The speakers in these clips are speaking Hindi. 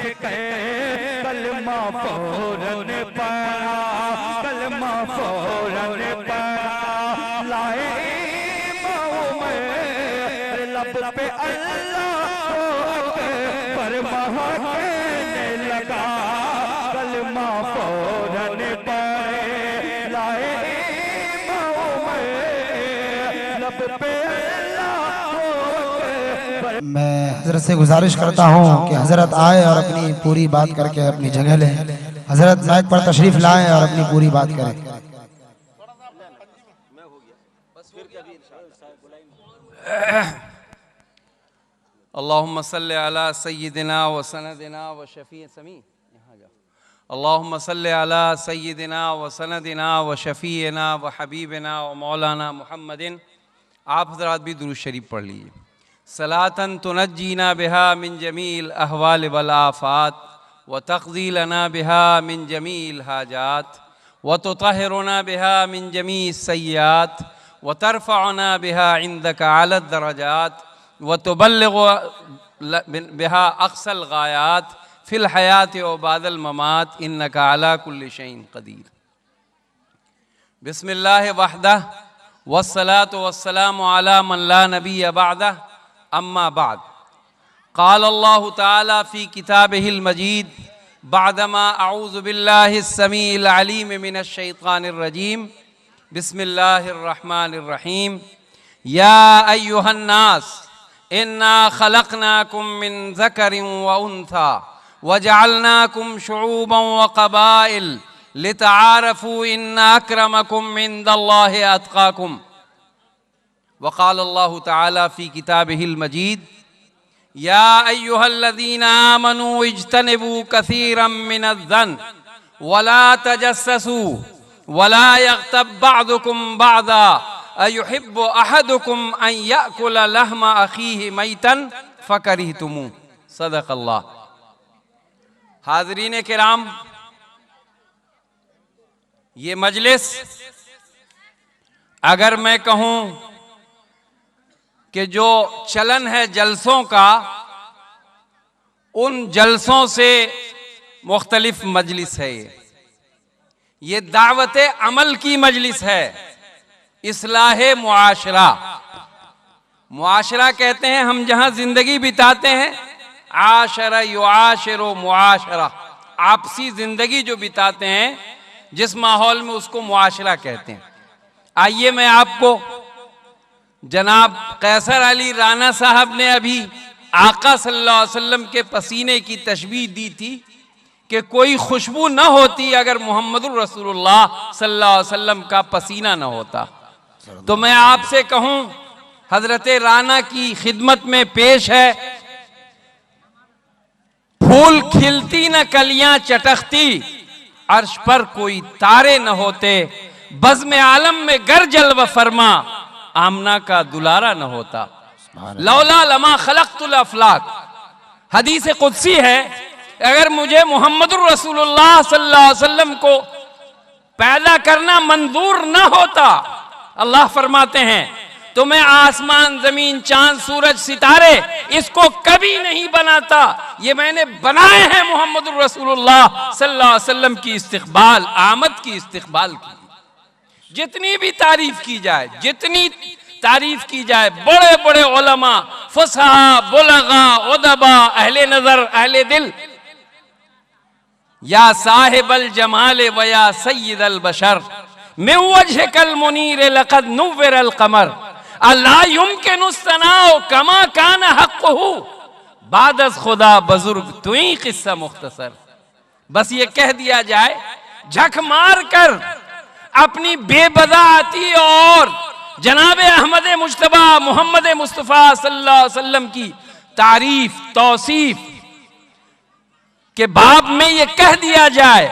के कलमा फौरन पढ़ा, कलमा फौरन पढ़ा। लाए इमाम में लब पे अल्लाह पर कहने लगा, कलमा फौरन पढ़े। लाए इमाम में लब पे मैं हजरत से गुजारिश करता हूँ कि हजरत आए और अपनी पूरी बात करके अपनी जगह लें। हजरत माइक पर तशरीफ लाएं और अपनी पूरी बात करें। अल्लाहुम्मा सल्ली अला सय्यिदिना व सनदिना व शफी समी। अल्लाहुम्मा सल्ली अला सय्यिदिना व सनदिना व शफीना व हबीबना व मौलाना मुहम्मदिन। आप हजरात भी दुरूद शरीफ पढ़ लीजिए। सलातन तुनज्जीना बिहा मिन जमील अहवाल वल आफात व तक़ज़ी लना बिहा मिन जमील हाजात व तुतहिरुना बिहा मिन जमी सय्यात व तरफ़अना बिहा इंदका अला दरजात व तुबल्लिगु बिहा अक़सल गायात फ़िल हयात व बादल ममात इन्नका अला कुल्लि शैइन क़दीर। बिस्मिल्लाह वहदह वस्सलातु वस्सलामु अला मन ला नबिय्य बअदह अम्मा बाद। क़ाल अल्लाहु तआला फ़ी किताबिहिल मजीद बअदमा अऊज़ु बिल्लाहिस समीइल अलीम मिनश शैतानिर रजीम। बिस्मिल्लाहिर रहमानिर रहीम। या अय्युहन नास इन्ना खलक़नाकुम मिन ज़करिन व उन्सा व जअलनाकुम शुऊबन व क़बाइल लितआरफ़ू इन्ना अक्रमकुम इंदल्लाहि अत्क़ाकुम। वक़ाल अल्लाहु तआला फ़ी किताबिहिल मजीद या अय्युहल्लज़ीना आमनू इज्तनिबू कसीरम मिनज़्ज़न वला तजस्ससू वला यग़्तब बअदुकुम बअदा अयुहिब्बु अहदुकुम अन यअकुल लहमा अख़ीहि मैतन फ़करिहतुमू। सदक़ल्लाह। हाज़रीन किराम, ये मजलिस अगर मैं कहूँ कि जो चलन है जलसों का, उन जलसों से मुख्तलिफ मजलिस है। ये दावत अमल की मजलिस है, इस्लाहे मुआशरा। मुआशरा कहते हैं हम जहाँ जिंदगी बिताते हैं, आशरा युआशिरु मुआशरा, आपसी जिंदगी जो बिताते हैं जिस माहौल में, उसको मुआशरा कहते हैं। आइए मैं आपको, जनाब कैसर अली राना साहब ने अभी आका सल्लल्लाहु अलैहि वसल्लम के पसीने की तशबीह दी थी कि कोई खुशबू न होती अगर मुहम्मदुर रसूलुल्लाह सल्लल्लाहु अलैहि वसल्लम का पसीना न होता। तो मैं आपसे कहूं, हजरत राना की खिदमत में पेश है, फूल खिलती न कलियां चटकती, अर्श पर कोई तारे न होते, बज़्म आलम में गर जल्व फरमा, आमना का दुलारा न होता। लौला लमा खलक़तुल अफ़लाक। हदीस कुदसी है, अगर मुझे मुहम्मदुर रसूलुल्लाह सल्लल्लाहु अलैहि वसल्लम को पैदा करना मंजूर न होता, अल्लाह फरमाते हैं, तो मैं आसमान, जमीन, चांद, सूरज, सितारे इसको कभी नहीं बनाता। ये मैंने बनाए हैं मुहम्मदुर रसूलुल्लाह सल्लल्लाहु अलैहि वसल्लम की इस्तिक़बाल, आमद की इस्तिक़बाल की। जितनी भी तारीफ की जाए, जितनी तारीफ की जाए, बड़े बड़े उलमा, फुसहा, बुलगा, उदबा, अहले नजर, अहले दिल, या साहिबल जमाल व या सय्यदल बशर मिन वजहिकल मुनीर लक़द नुव्विरल क़मर अला युमकिनु सनाउ कमा कान हक़्क़ुहु बादस खुदा बुजुर्ग तुई किस्सा मुख्तसर। बस ये कह दिया जाए, झक मार कर अपनी बेबदाती और जनाबे अहमद मुज्तबा मोहम्मद मुस्तफ़ा सल्लल्लाहु अलैहि वसल्लम की तारीफ, तौसीफ के बाब में ये कह दिया जाए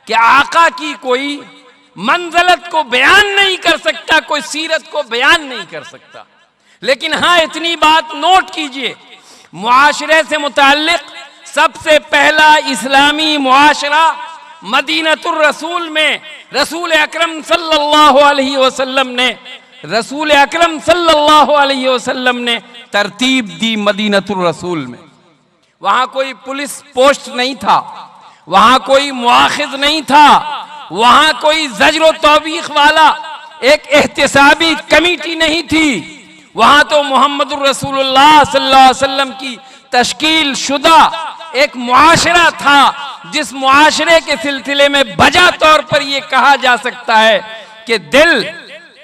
कि आका की कोई मंज़लत को बयान नहीं कर सकता, कोई सीरत को बयान नहीं कर सकता। लेकिन हाँ, इतनी बात नोट कीजिए, मुआशरे से मुताल्लिक सबसे पहला इस्लामी मुआशरा मदीनतुर रसूल में रसूल अकरम सल्लल्लाहु अलैहि वसल्लम ने तरतीब दी। मदीनतुर रसूल में वहां कोई पुलिस पोस्ट नहीं था, वहां कोई मुआखिज नहीं था, वहां कोई ज़ज्र व तौबीख वाला एक एहतिसाबी कमेटी नहीं थी। वहां तो मुहम्मदुर रसूलुल्लाह सल्लल्लाहु अलैहि वसल्लम की तश्कील शुदा एक मुआशरा था, जिस मुआशरे के सिलसिले में बजा तौर पर यह कहा जा सकता है कि दिल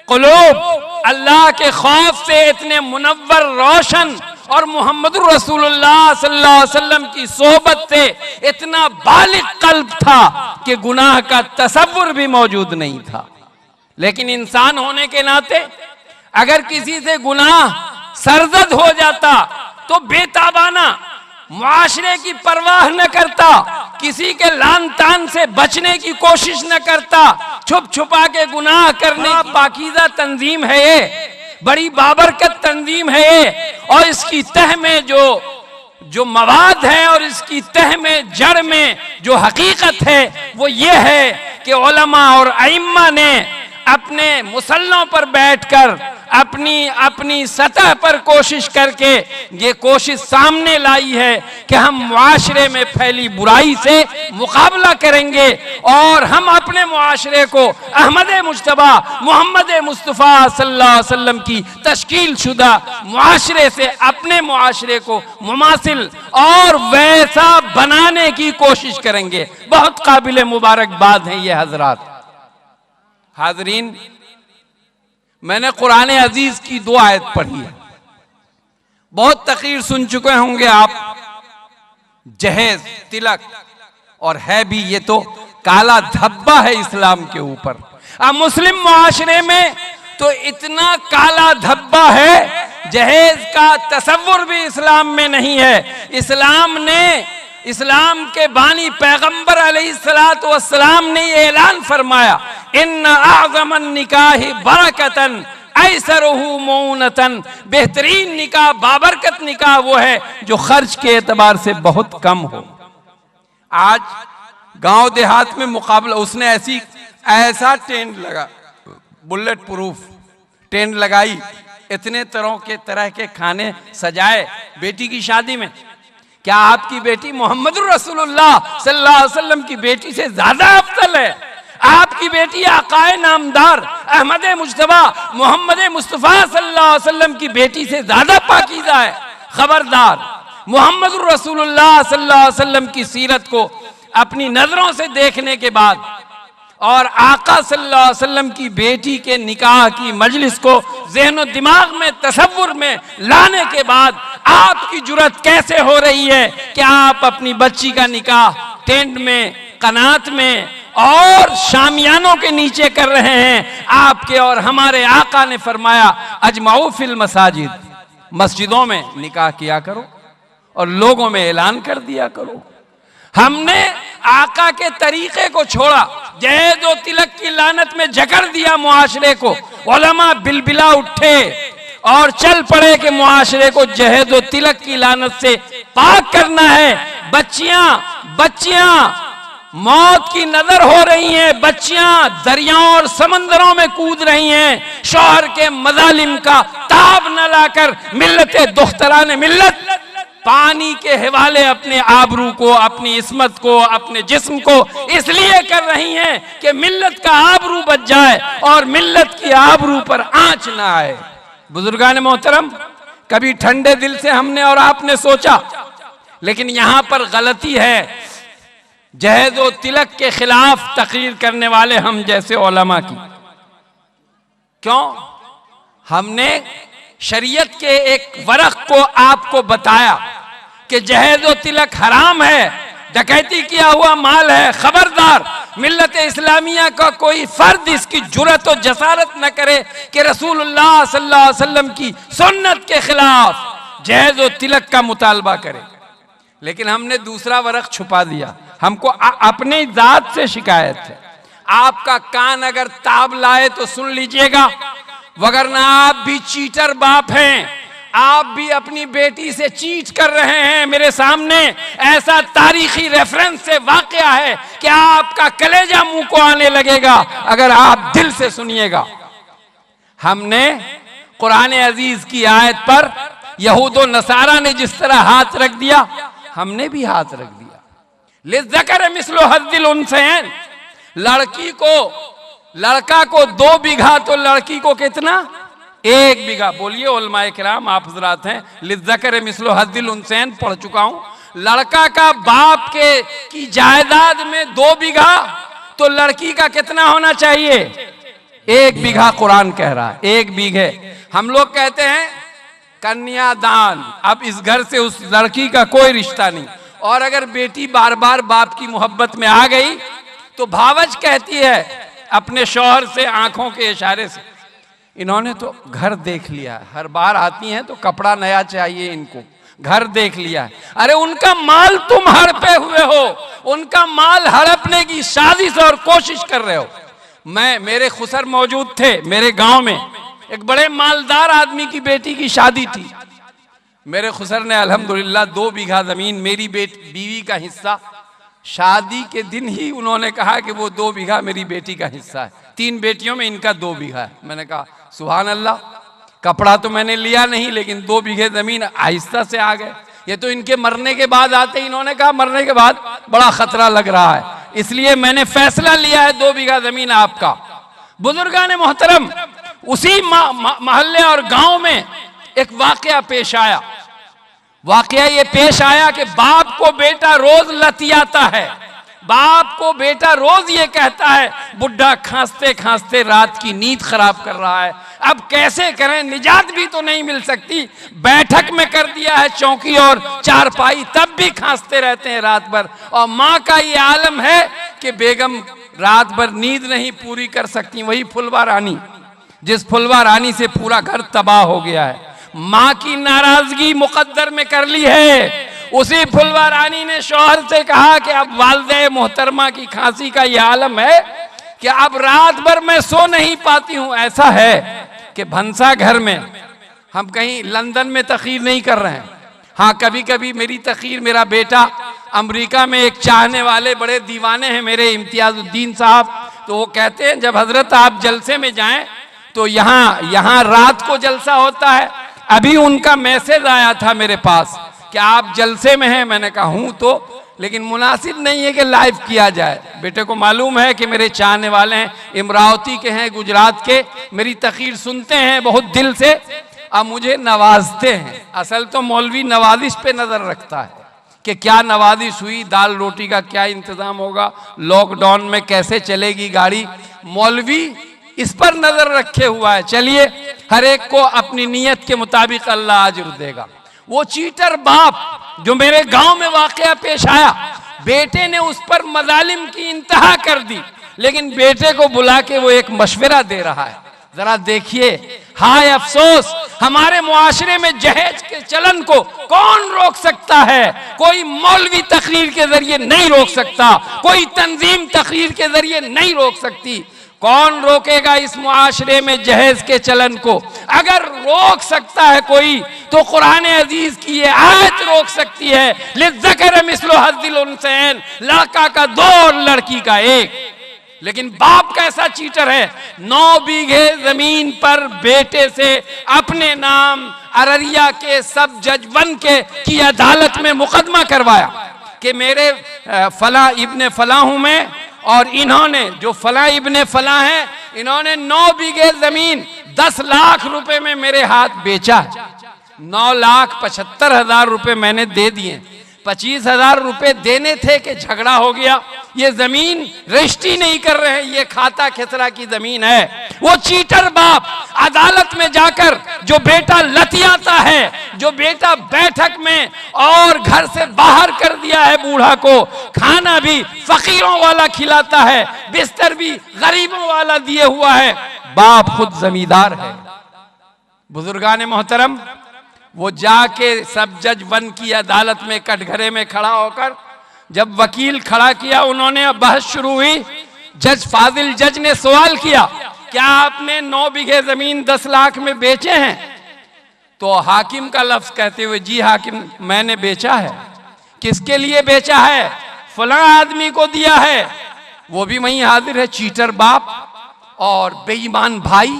कुलूब अल्लाह के खौफ से इतने मुनव्वर रोशन और मुहम्मदुर रसूलुल्लाह सल्लल्लाहु अलैहि वसल्लम की सोहबत से इतना बालिग कल्ब था कि गुनाह का तसव्वुर भी मौजूद नहीं था। लेकिन इंसान होने के नाते अगर किसी से गुनाह सरजद हो जाता तो बेताबाना मुआशरे की परवाह न करता, किसी के लान तान से बचने की कोशिश न करता, छुप छुपा के गुनाह करने की पाकीज़ा तंजीम है ये, बड़ी बाबरकत तंजीम है ये। और इसकी तह में जो मवाद है और इसकी तह में जड़ में जो हकीकत है वो ये है कि उलमा और अइम्मा ने अपने मुसल्लों पर बैठकर अपनी सतह पर कोशिश करके ये कोशिश सामने लाई है कि हम मुआशरे में फैली बुराई से मुकाबला करेंगे और हम अपने मुआशरे को अहमद मुज्तबा मोहम्मद मुस्तफ़ा सल्लल्लाहु अलैहि वसल्लम की तश्कील शुदा मुआशरे से अपने मुआशरे को मुमासिल और वैसा बनाने की कोशिश करेंगे। बहुत काबिल मुबारकबाद है ये हजरात। हाजरीन, मैंने कुरान अजीज की 2 आयत पढ़ी है। बहुत तकरीर सुन चुके होंगे आप, जहेज तिलक, और है भी ये तो काला धब्बा है इस्लाम के ऊपर। अब मुस्लिम मुआशरे में तो इतना काला धब्बा है, जहेज का तसव्वुर भी इस्लाम में नहीं है। इस्लाम के बानी पैगंबर अलैहिस्सलातु वस्सलाम ने ये ऐलान फरमाया, इन्ना अअज़मन निकाहि बरकतन ऐसरुहु मऊनतन, बेहतरीन निकाह बाबरकत निकाह वो है जो खर्च के एतबार से बहुत कम हो। आज गांव देहात में मुकाबला, उसने ऐसा टेंट लगा, बुलेट प्रूफ टेंट लगाई, इतने तरह के खाने सजाए बेटी की शादी में। क्या आपकी बेटी मोहम्मदुर रसूलुल्लाह सल्लल्लाहु अलैहि वसल्लम की बेटी से ज्यादा अफजल है? आपकी बेटी आकाए नामदार अहमद मुज्तबा मोहम्मद मुस्तफ़ा सल्लल्लाहु अलैहि वसल्लम की बेटी से ज्यादा पाकीज़ा है। खबरदार, मोहम्मदुर रसूलुल्लाह सल्लल्लाहु अलैहि वसल्लम की सीरत को अपनी नजरों से देखने के बाद और आका सल्लल्लाहु अलैहि वसल्लम की बेटी के निकाह की मजलिस को ज़हन और दिमाग में तसव्वुर में लाने के बाद आपकी जुर्रत कैसे हो रही है कि आप अपनी बच्ची का निकाह टेंट में, कनात में और शामियानों के नीचे कर रहे हैं? आपके और हमारे आका ने फरमाया, अजमाउ फिल मसाजिद, मस्जिदों में निकाह किया करो और लोगों में ऐलान कर दिया करो। हमने आका के तरीके को छोड़ा, जहेज और तिलक की लानत में जकड़ दिया मुआशरे को। उलमा बिलबिला उठे और चल पड़े कि मुआशरे को जहेज और तिलक की लानत से पाक करना है। बच्चियां मौत की नजर हो रही हैं, बच्चियां दरियाओं और समंदरों में कूद रही हैं। शौहर के मजालिम का ताब न लाकर मिल्लत दुख्तरान मिल्लत पानी के हवाले अपने आबरू को, अपनी इस्मत को, अपने जिस्म को इसलिए कर रही हैं कि मिल्लत का आबरू बच जाए और मिल्लत की आबरू पर आंच ना आए। बुजुर्गान मोहतरम, कभी ठंडे दिल से हमने और आपने सोचा, लेकिन यहां पर गलती है जहेज व तिलक के खिलाफ तकरीर करने वाले हम जैसे उलमा की। क्यों? हमने शरीयत के एक वरक को आपको बताया कि जहेज व तिलक हराम है, डकैती किया हुआ माल है। खबरदार, मिल्लत इस्लामिया का कोई फर्द इसकी जुर्रत और जसारत न करे कि रसूलुल्लाह सल्लल्लाहु अलैहि वसल्लम की सुन्नत के खिलाफ जहेज व तिलक का मुतालबा करे। लेकिन हमने दूसरा वरक छुपा दिया। हमको अपने जात से शिकायत है। आपका कान अगर ताब लाए तो सुन लीजिएगा, वगरना आप भी चीटर बाप हैं। आप भी अपनी बेटी से चीट कर रहे हैं। मेरे सामने ऐसा तारीखी रेफरेंस से वाकया है कि आपका कलेजा मुंह को आने लगेगा अगर आप दिल से सुनिएगा। हमने कुरान अजीज की आयत पर यहूद व नसारा ने जिस तरह हाथ रख दिया, हमने भी हाथ रख दिया। लिज़्ज़कर मिस्लु हज़्ज़िल उन्सयैन, लड़का को 2 बीघा तो लड़की को कितना? 1 बीघा। बोलिए उलमाए किराम, आप हजरात हैं, लिज़्ज़कर मिस्लु हज़्ज़िल उन्सयैन पढ़ चुका हूं। लड़का का बाप की जायदाद में 2 बीघा तो लड़की का कितना होना चाहिए? 1 बीघा कुरान कह रहा है, 1 बीघे। हम लोग कहते हैं कन्यादान, अब इस घर से उस लड़की का कोई रिश्ता नहीं। और अगर बेटी बार बार बाप की मोहब्बत में आ गई तो भावज कहती है अपने शौहर से आंखों के इशारे से, इन्होंने तो घर देख लिया है, हर बार आती हैं तो कपड़ा नया चाहिए इनको, घर देख लिया है। अरे उनका माल तुम हड़पे हुए हो, उनका माल हड़पने की साजिश और कोशिश कर रहे हो। मेरे खुसर मौजूद थे मेरे गांव में, एक बड़े मालदार आदमी की बेटी की शादी थी। मेरे खुसर ने अल्हम्दुलिल्लाह 2 बीघा जमीन, मेरी बीवी का हिस्सा, शादी के दिन ही उन्होंने कहा कि वो 2 बीघा मेरी बेटी का हिस्सा है। 3 बेटियों में इनका 2 बीघा है। मैंने कहा सुभान अल्लाह, कपड़ा तो मैंने लिया नहीं लेकिन 2 बीघे जमीन आहिस्ता से आ गए। ये तो इनके मरने के बाद आते, इन्होंने कहा मरने के बाद बड़ा खतरा लग रहा है, इसलिए मैंने फैसला लिया है 2 बीघा जमीन आपका। बुजुर्गान मोहतरम, उसी मोहल्ले और गांव में एक वाकया पेश आया। वाकया ये पेश आया कि बाप को बेटा रोज लतियाता है, बाप को बेटा रोज ये कहता है बुढ़ा खांसते खांसते रात की नींद खराब कर रहा है, अब कैसे करें, निजात भी तो नहीं मिल सकती। बैठक में कर दिया है चौकी और चारपाई, तब भी खांसते रहते हैं रात भर। और माँ का ये आलम है कि बेगम रात भर नींद नहीं पूरी कर सकती। वही फुलवा रानी, जिस फुलवा रानी से पूरा घर तबाह हो गया है, माँ की नाराजगी मुकद्दर में कर ली है। उसी फुलवा रानी ने शौहर से कहा कि अब वालिदे मोहतरमा की खांसी का यह आलम है कि अब रात भर मैं सो नहीं पाती हूं। ऐसा है कि भंसा घर में, हम कहीं लंदन में तखीर नहीं कर रहे हैं, हाँ कभी कभी मेरी तखीर, मेरा बेटा अमेरिका में एक चाहने वाले बड़े दीवाने हैं मेरे इम्तियाजुद्दीन साहब, तो वो कहते हैं जब हजरत आप जलसे में जाएं तो यहाँ रात को जलसा होता है। अभी उनका मैसेज आया था मेरे पास कि आप जलसे में हैं। मैंने कहा हूं तो, लेकिन मुनासिब नहीं है कि लाइव किया जाए। बेटे को मालूम है कि मेरे चाहने वाले हैं, इमरावती के हैं, गुजरात के, मेरी तकरीर सुनते हैं बहुत दिल से, अब मुझे नवाजते हैं। असल तो मौलवी नवाजिश पे नजर रखता है कि क्या नवाजिश हुई, दाल रोटी का क्या इंतजाम होगा, लॉकडाउन में कैसे चलेगी गाड़ी, मौलवी इस पर नजर रखे हुआ है। चलिए, हर एक को अपनी नीयत के मुताबिक अल्लाह अजर देगा। वो चीटर बाप जो मेरे गांव में वाकया पेश आया, बेटे ने उस पर मजालिम की इंतहा कर दी, लेकिन बेटे को बुला के वो एक मशवरा दे रहा है। जरा देखिए, हाय अफसोस, हमारे मुआशरे में जहेज के चलन को कौन रोक सकता है? कोई मौलवी तकरीर के जरिए नहीं रोक सकता, कोई तंजीम तकरीर के जरिए नहीं रोक सकती। कौन रोकेगा इस मुआशरे में जहेज के चलन को? अगर रोक सकता है कोई तो कुरान अजीज की ये आयत रोक सकती है, लिज़्ज़कर मिस्लु हज़्ज़िल उन्सयैन, लड़का का 2 और लड़की का 1। लेकिन बाप कैसा चीटर है, 9 बीघे जमीन पर बेटे से अपने नाम अररिया के सब जज वन की अदालत में मुकदमा करवाया कि मेरे फला इब्ने फला हूं मैं, और इन्होंने जो फला इब्ने फला है, इन्होंने 9 बीघे जमीन 10 लाख रुपए में मेरे हाथ बेचा है। 9,75,000 रुपए मैंने दे दिए, 25,000 रुपए देने थे कि झगड़ा हो गया। ये जमीन रजिस्ट्री नहीं कर रहे हैं, ये खाता खेसरा की जमीन है। वो चीटर बाप अदालत में जाकर जो बेटा लतियाता है, जो बेटा बैठक में और घर से बाहर कर दिया है बूढ़ा को, खाना भी फकीरों वाला खिलाता है, बिस्तर भी गरीबों वाला दिए हुआ है, बाप खुद जमींदार है। बुजुर्गान मोहतरम, वो जाके सब जज वन की अदालत में कटघरे में खड़ा होकर, जब वकील खड़ा किया, उन्होंने अब बहस शुरू हुई। जज फाजिल जज ने सवाल किया, क्या आपने 9 बीघे जमीन 10 लाख में बेचे हैं? तो हाकिम का लफ्ज कहते हुए, जी हाकिम मैंने बेचा है। किसके लिए बेचा है? फला आदमी को दिया है। वो भी वहीं हाजिर है, चीटर बाप और बेईमान भाई।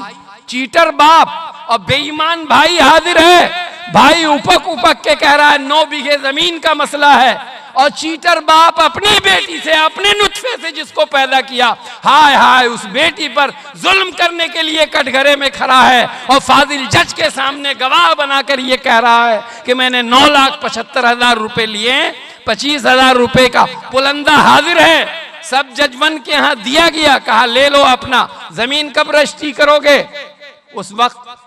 चीटर बाप और बेईमान भाई हाजिर है। भाई उपक उपक के कह रहा है 9 बीघे जमीन का मसला है, और चीटर बाप अपनी बेटी से, अपने नुत्फे से जिसको पैदा किया, हाय हाय उस बेटी पर जुल्म करने के लिए कटघरे में खड़ा है, और फाजिल जज के सामने गवाह बनाकर ये कह रहा है कि मैंने 9,75,000 रुपए लिए, 25,000 रुपए का पुलंदा हाजिर है, सब जजमन के यहाँ दिया गया, कहा ले लो अपना, जमीन कब रजिस्ट्री करोगे? उस वक्त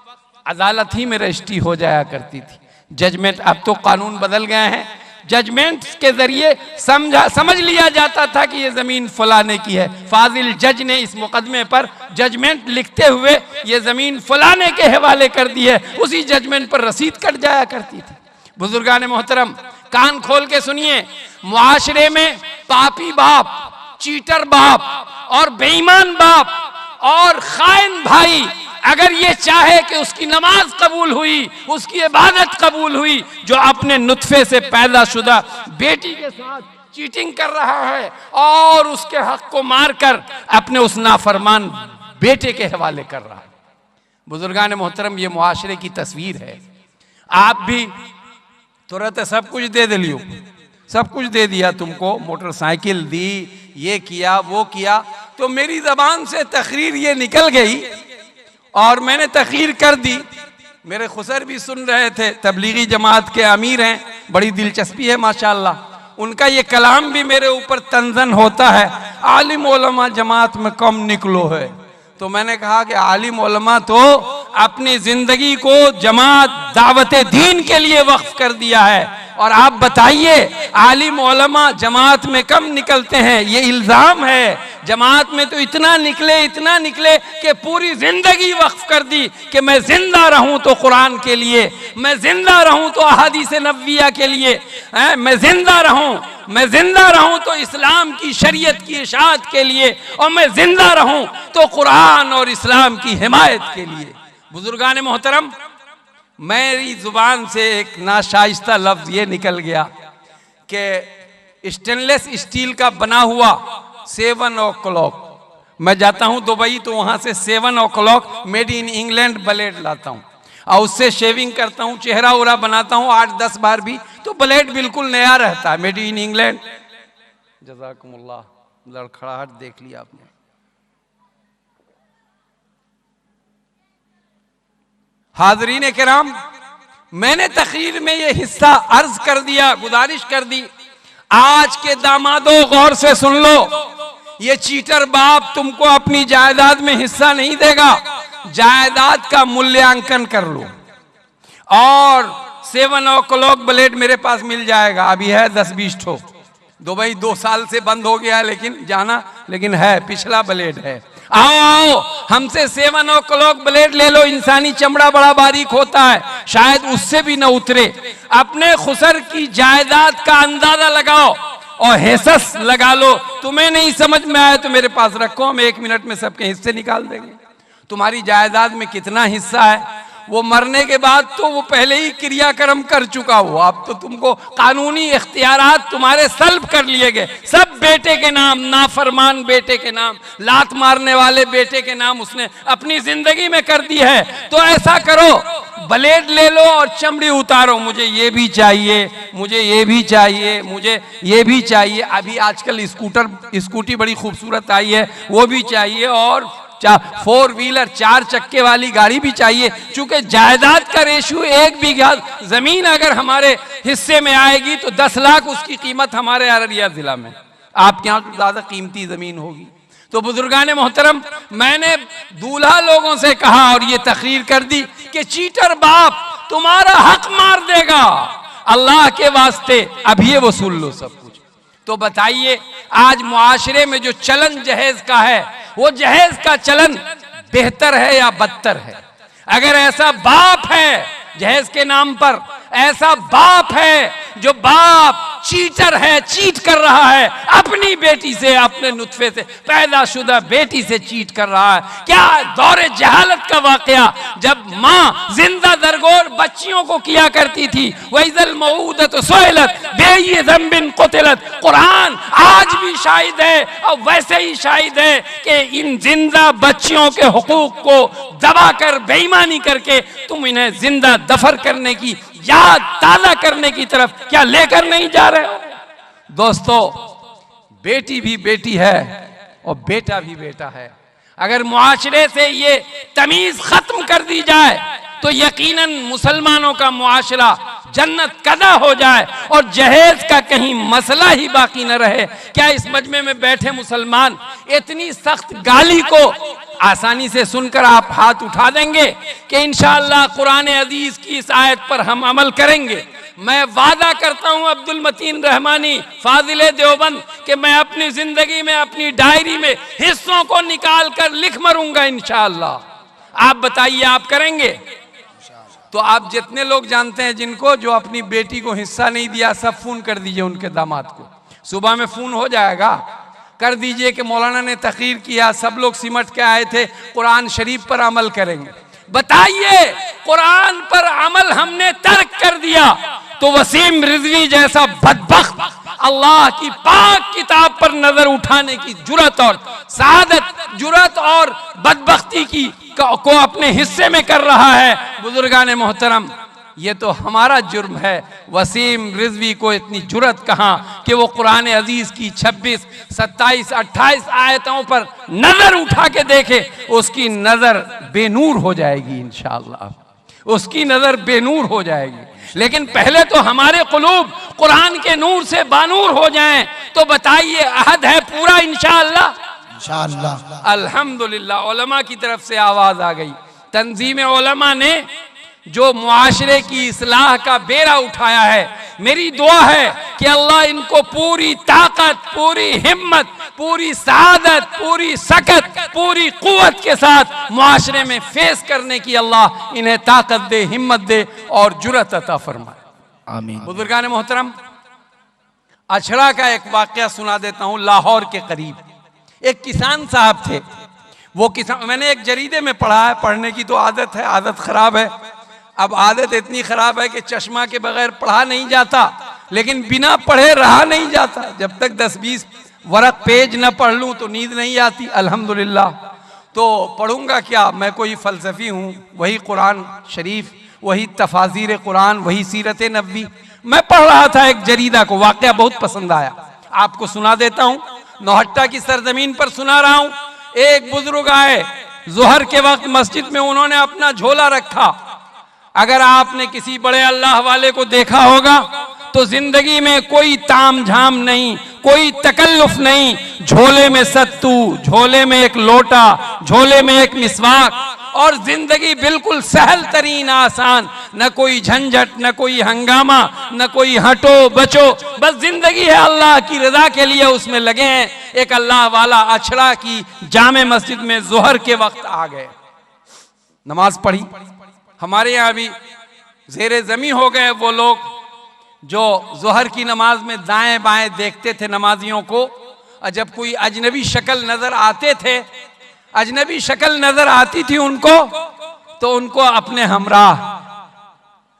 अदालत ही में रजिस्ट्री हो जाया करती थी, जजमेंट। अब तो कानून बदल गए हैं, जजमेंट के जरिए समझ लिया जाता था कि ये जमीन फलाने की है। फाजिल जज ने इस मुकदमे पर जजमेंट लिखते हुए ये जमीन फलाने के हवाले कर दी है, उसी जजमेंट पर रसीद कट जाया करती थी। बुजुर्गान मोहतरम कान खोल के सुनिए, मुआशरे में पापी बाप, चीटर बाप और बेईमान बाप और खाइन भाई अगर ये चाहे कि उसकी नमाज कबूल हुई, उसकी इबादत कबूल हुई, जो अपने नुत्फे से पैदा शुदा बेटी के साथ चीटिंग कर रहा है और उसके हक को मारकर अपने उस नाफरमान बेटे के हवाले कर रहा है। बुजुर्गान मोहतरम ये मुआशरे की तस्वीर है। आप भी तुरंत सब कुछ दे दिलियो, सब कुछ दे दिया तुमको, मोटरसाइकिल दी, ये किया वो किया, तो मेरी जबान से तकरीर ये निकल गई और मैंने तकरीर कर दी। मेरे खुसर भी सुन रहे थे, तबलीगी जमात के अमीर हैं, बड़ी दिलचस्पी है माशाअल्लाह, उनका ये कलाम भी मेरे ऊपर तंजन होता है, आलिम उलमा जमात में कम निकलो है। तो मैंने कहा कि आलिम उलमा तो अपनी जिंदगी को जमात दावत दीन के लिए वक्फ कर दिया है, और आप बताइए आलिम उलमा जमात में कम निकलते हैं, ये इल्जाम है। जमात में तो इतना निकले कि पूरी जिंदगी वक्फ कर दी कि मैं जिंदा रहूं तो कुरान के लिए, मैं जिंदा रहूं तो अहादीस नबविया के लिए, मैं जिंदा रहूं तो इस्लाम की शरीयत की इशाअत के लिए, और मैं जिंदा रहूं तो कुरान और इस्लाम की हिमायत के लिए। बुजुर्गान मोहतरम मेरी जुबान से एक नाशाइस्ता लफ्ज ये निकल गया कि स्टेनलेस स्टील का बना हुआ 7 o'clock, मैं जाता हूं दुबई तो वहां से 7 o'clock made in England blade लाता हूं, और उससे शेविंग करता हूं, चेहरा उरा बनाता हूं 8-10 बार भी, तो ब्लेड बिल्कुल नया रहता है, मेड इन इंग्लैंड। जज़ाकुमुल्लाह, लड़खड़ाहट देख लिया आपने। हाज़रीन किराम, मैंने तकरीर में ये हिस्सा अर्ज कर दिया, गुजारिश कर दी, आज के दामादों गौर से सुन लो, ये चीटर बाप तुमको अपनी जायदाद में हिस्सा नहीं देगा, जायदाद का मूल्यांकन कर लो, और 7 o'clock ब्लेड मेरे पास मिल जाएगा, अभी है 10-20 ठो, दुबई 2 साल से बंद हो गया है, लेकिन है, पिछला ब्लेड है। आओ हमसे 7 o'clock ब्लेड ले लो, इंसानी चमड़ा बड़ा बारीक होता है, शायद उससे भी न उतरे। अपने खुसर की जायदाद का अंदाजा लगाओ और हिस्स लगा लो, तुम्हें नहीं समझ में आया तो मेरे पास रखो, हम 1 मिनट में सबके हिस्से निकाल देंगे। तुम्हारी जायदाद में कितना हिस्सा है, वो मरने के बाद तो वो पहले ही क्रियाक्रम कर चुका हो, अब तो तुमको कानूनी इख्तियारात तुम्हारे सल्ब कर लिए गए, सब बेटे के नाम, नाफरमान बेटे के नाम, लात मारने वाले बेटे के नाम उसने अपनी जिंदगी में कर दी है। तो ऐसा करो, ब्लेड ले लो और चमड़ी उतारो, मुझे ये भी चाहिए, मुझे ये भी चाहिए, मुझे ये भी चाहिए। अभी आजकल स्कूटी बड़ी खूबसूरत आई है, वो भी चाहिए, और 4 व्हीलर 4 चक्के वाली गाड़ी भी चाहिए। चूंकि जायदाद का रेशियो 1 बीघा जमीन अगर हमारे हिस्से में आएगी तो 10 लाख उसकी कीमत हमारे अररिया जिला में, आपके यहाँ तो ज्यादा कीमती जमीन होगी। तो बुजुर्गाने मोहतरम, मैंने दूल्हा लोगों से कहा और ये तकरीर कर दी कि चीटर बाप तुम्हारा हक मार देगा, अल्लाह के वास्ते अब ये वसूल लो सब कुछ। तो बताइए आज मुआशरे में जो चलन जहेज का है, वो जहेज का चलन बेहतर है या बदतर है? अगर ऐसा बाप है जहेज के नाम पर, ऐसा बाप है जो बाप चीटर है, चीट कर रहा है अपनी बेटी से, अपने नुत्फे से पैदाशुदा बेटी से चीट कर रहा है। क्या दौरे जहालत का वाकया, जब माँ जिंदा दरगोर बच्चियों को किया करती थी। वैज़ल मऊदत सुइलत बेय्यि ज़ंबिन क़ुतिलत। कुरान आज भी शाहिद है और वैसे ही शाहिद है कि इन जिंदा बच्चियों के हुकूक को दबाकर बेईमानी करके तुम इन्हें जिंदा दफन करने की, याद ताज़ा करने की तरफ क्या लेकर नहीं जा रहे हो? दोस्तों, बेटी भी बेटी है और बेटा भी बेटा है। अगर मुआशरे से ये तमीज खत्म कर दी जाए तो यकीनन मुसलमानों का मुआशरा जन्नत कदा हो जाए और जहेज का कहीं मसला ही बाकी न रहे। क्या इस मजमे में बैठे मुसलमान इतनी सख्त गाली को आसानी से सुनकर आप हाथ उठा देंगे कि इंशाअल्लाह कुरान अजीज की इस आयत पर हम अमल करेंगे? मैं वादा करता हूं अब्दुल मतीन रहमानी फाजिले देवबंद कि मैं अपनी जिंदगी में अपनी डायरी में हिस्सों को निकाल कर लिख मरूंगा इंशाअल्लाह। आप बताइए, आप करेंगे? तो आप जितने लोग जानते हैं जिनको जो अपनी बेटी को हिस्सा नहीं दिया, सब फोन कर दीजिए उनके दामाद को। सुबह में फोन हो जाएगा, कर दीजिए कि मौलाना ने तकरीर किया, सब लोग सिमट के आए थे, कुरान शरीफ पर अमल करेंगे। बताइए, कुरान पर अमल हमने तर्क कर दिया तो वसीम रिजवी जैसा बदबख्त अल्लाह की पाक किताब पर नजर उठाने की जुर्रत और सादत, जुर्रत और बदबख्ती की को अपने हिस्से में कर रहा है। बुजुर्गान मोहतरम, ये तो हमारा जुर्म है। वसीम रिजवी को इतनी जुर्रत कहाँ कि वो कुरान अजीज की 26, 27, 28 आयतों पर नजर उठा के देखे। उसकी नजर बेनूर हो जाएगी इंशाअल्लाह, उसकी नजर बेनूर हो जाएगी। लेकिन पहले तो हमारे कुलूब कुरान के नूर से बानूर हो जाएं। तो बताइए, अहद है पूरा इंशाअल्लाह? इंशाअल्लाह। अल्हम्दुलिल्लाह, उलमा की तरफ से आवाज आ गई। तंजीम उलमा ने जो मुआशरे की इस्लाह का बेड़ा उठाया है, मेरी दुआ है कि अल्लाह इनको पूरी ताकत, पूरी हिम्मत, पूरी सादत, पूरी सकत, पूरी कुव्वत के साथ मुआशरे में फेस करने की अल्लाह इन्हें ताकत दे, हिम्मत दे और जुर्रत अता फरमाए। आमीन। बुजुर्गान मोहतरम, अछड़ा का एक वाकया सुना देता हूँ। लाहौर के करीब एक किसान साहब थे। वो किसान, मैंने एक जरीदे में पढ़ा है, पढ़ने की तो आदत है, आदत खराब है। अब आदत इतनी खराब है कि चश्मा के बगैर पढ़ा नहीं जाता, लेकिन बिना पढ़े रहा नहीं जाता। जब तक 10-20 वरक पेज न पढ़ लूं तो नींद नहीं आती। अल्हम्दुलिल्लाह, तो पढ़ूंगा क्या? मैं कोई फलसफी हूँ? वही कुरान शरीफ, वही तफाजीर कुरान, वही सीरत नबी। मैं पढ़ रहा था एक जरीदा को, वाकया बहुत पसंद आया, आपको सुना देता हूँ। नौहट्टा की सरजमीन पर सुना रहा हूँ। एक बुजुर्ग आए जोहर के वक्त मस्जिद में, उन्होंने अपना झोला रखा। अगर आपने किसी बड़े अल्लाह वाले को देखा होगा तो जिंदगी में कोई ताम झाम नहीं, कोई तकल्लुफ नहीं। झोले में सत्तू, झोले में एक लोटा, झोले में एक मिसवाक, और जिंदगी बिल्कुल सहल तरीन आसान। न कोई झंझट, न कोई हंगामा, न कोई हटो बचो, बस जिंदगी है अल्लाह की रजा के लिए उसमें लगे हैं। एक अल्लाह वाला अछड़ा की जामे मस्जिद में जोहर के वक्त आ गए, नमाज पढ़ी। हमारे यहाँ भी जेरे जमी हो गए वो लोग जो जोहर की नमाज में दाएं बाएं देखते थे नमाजियों को, और जब कोई अजनबी शक्ल नजर आते थे, अजनबी शक्ल नजर आती थी उनको, तो उनको अपने हमराह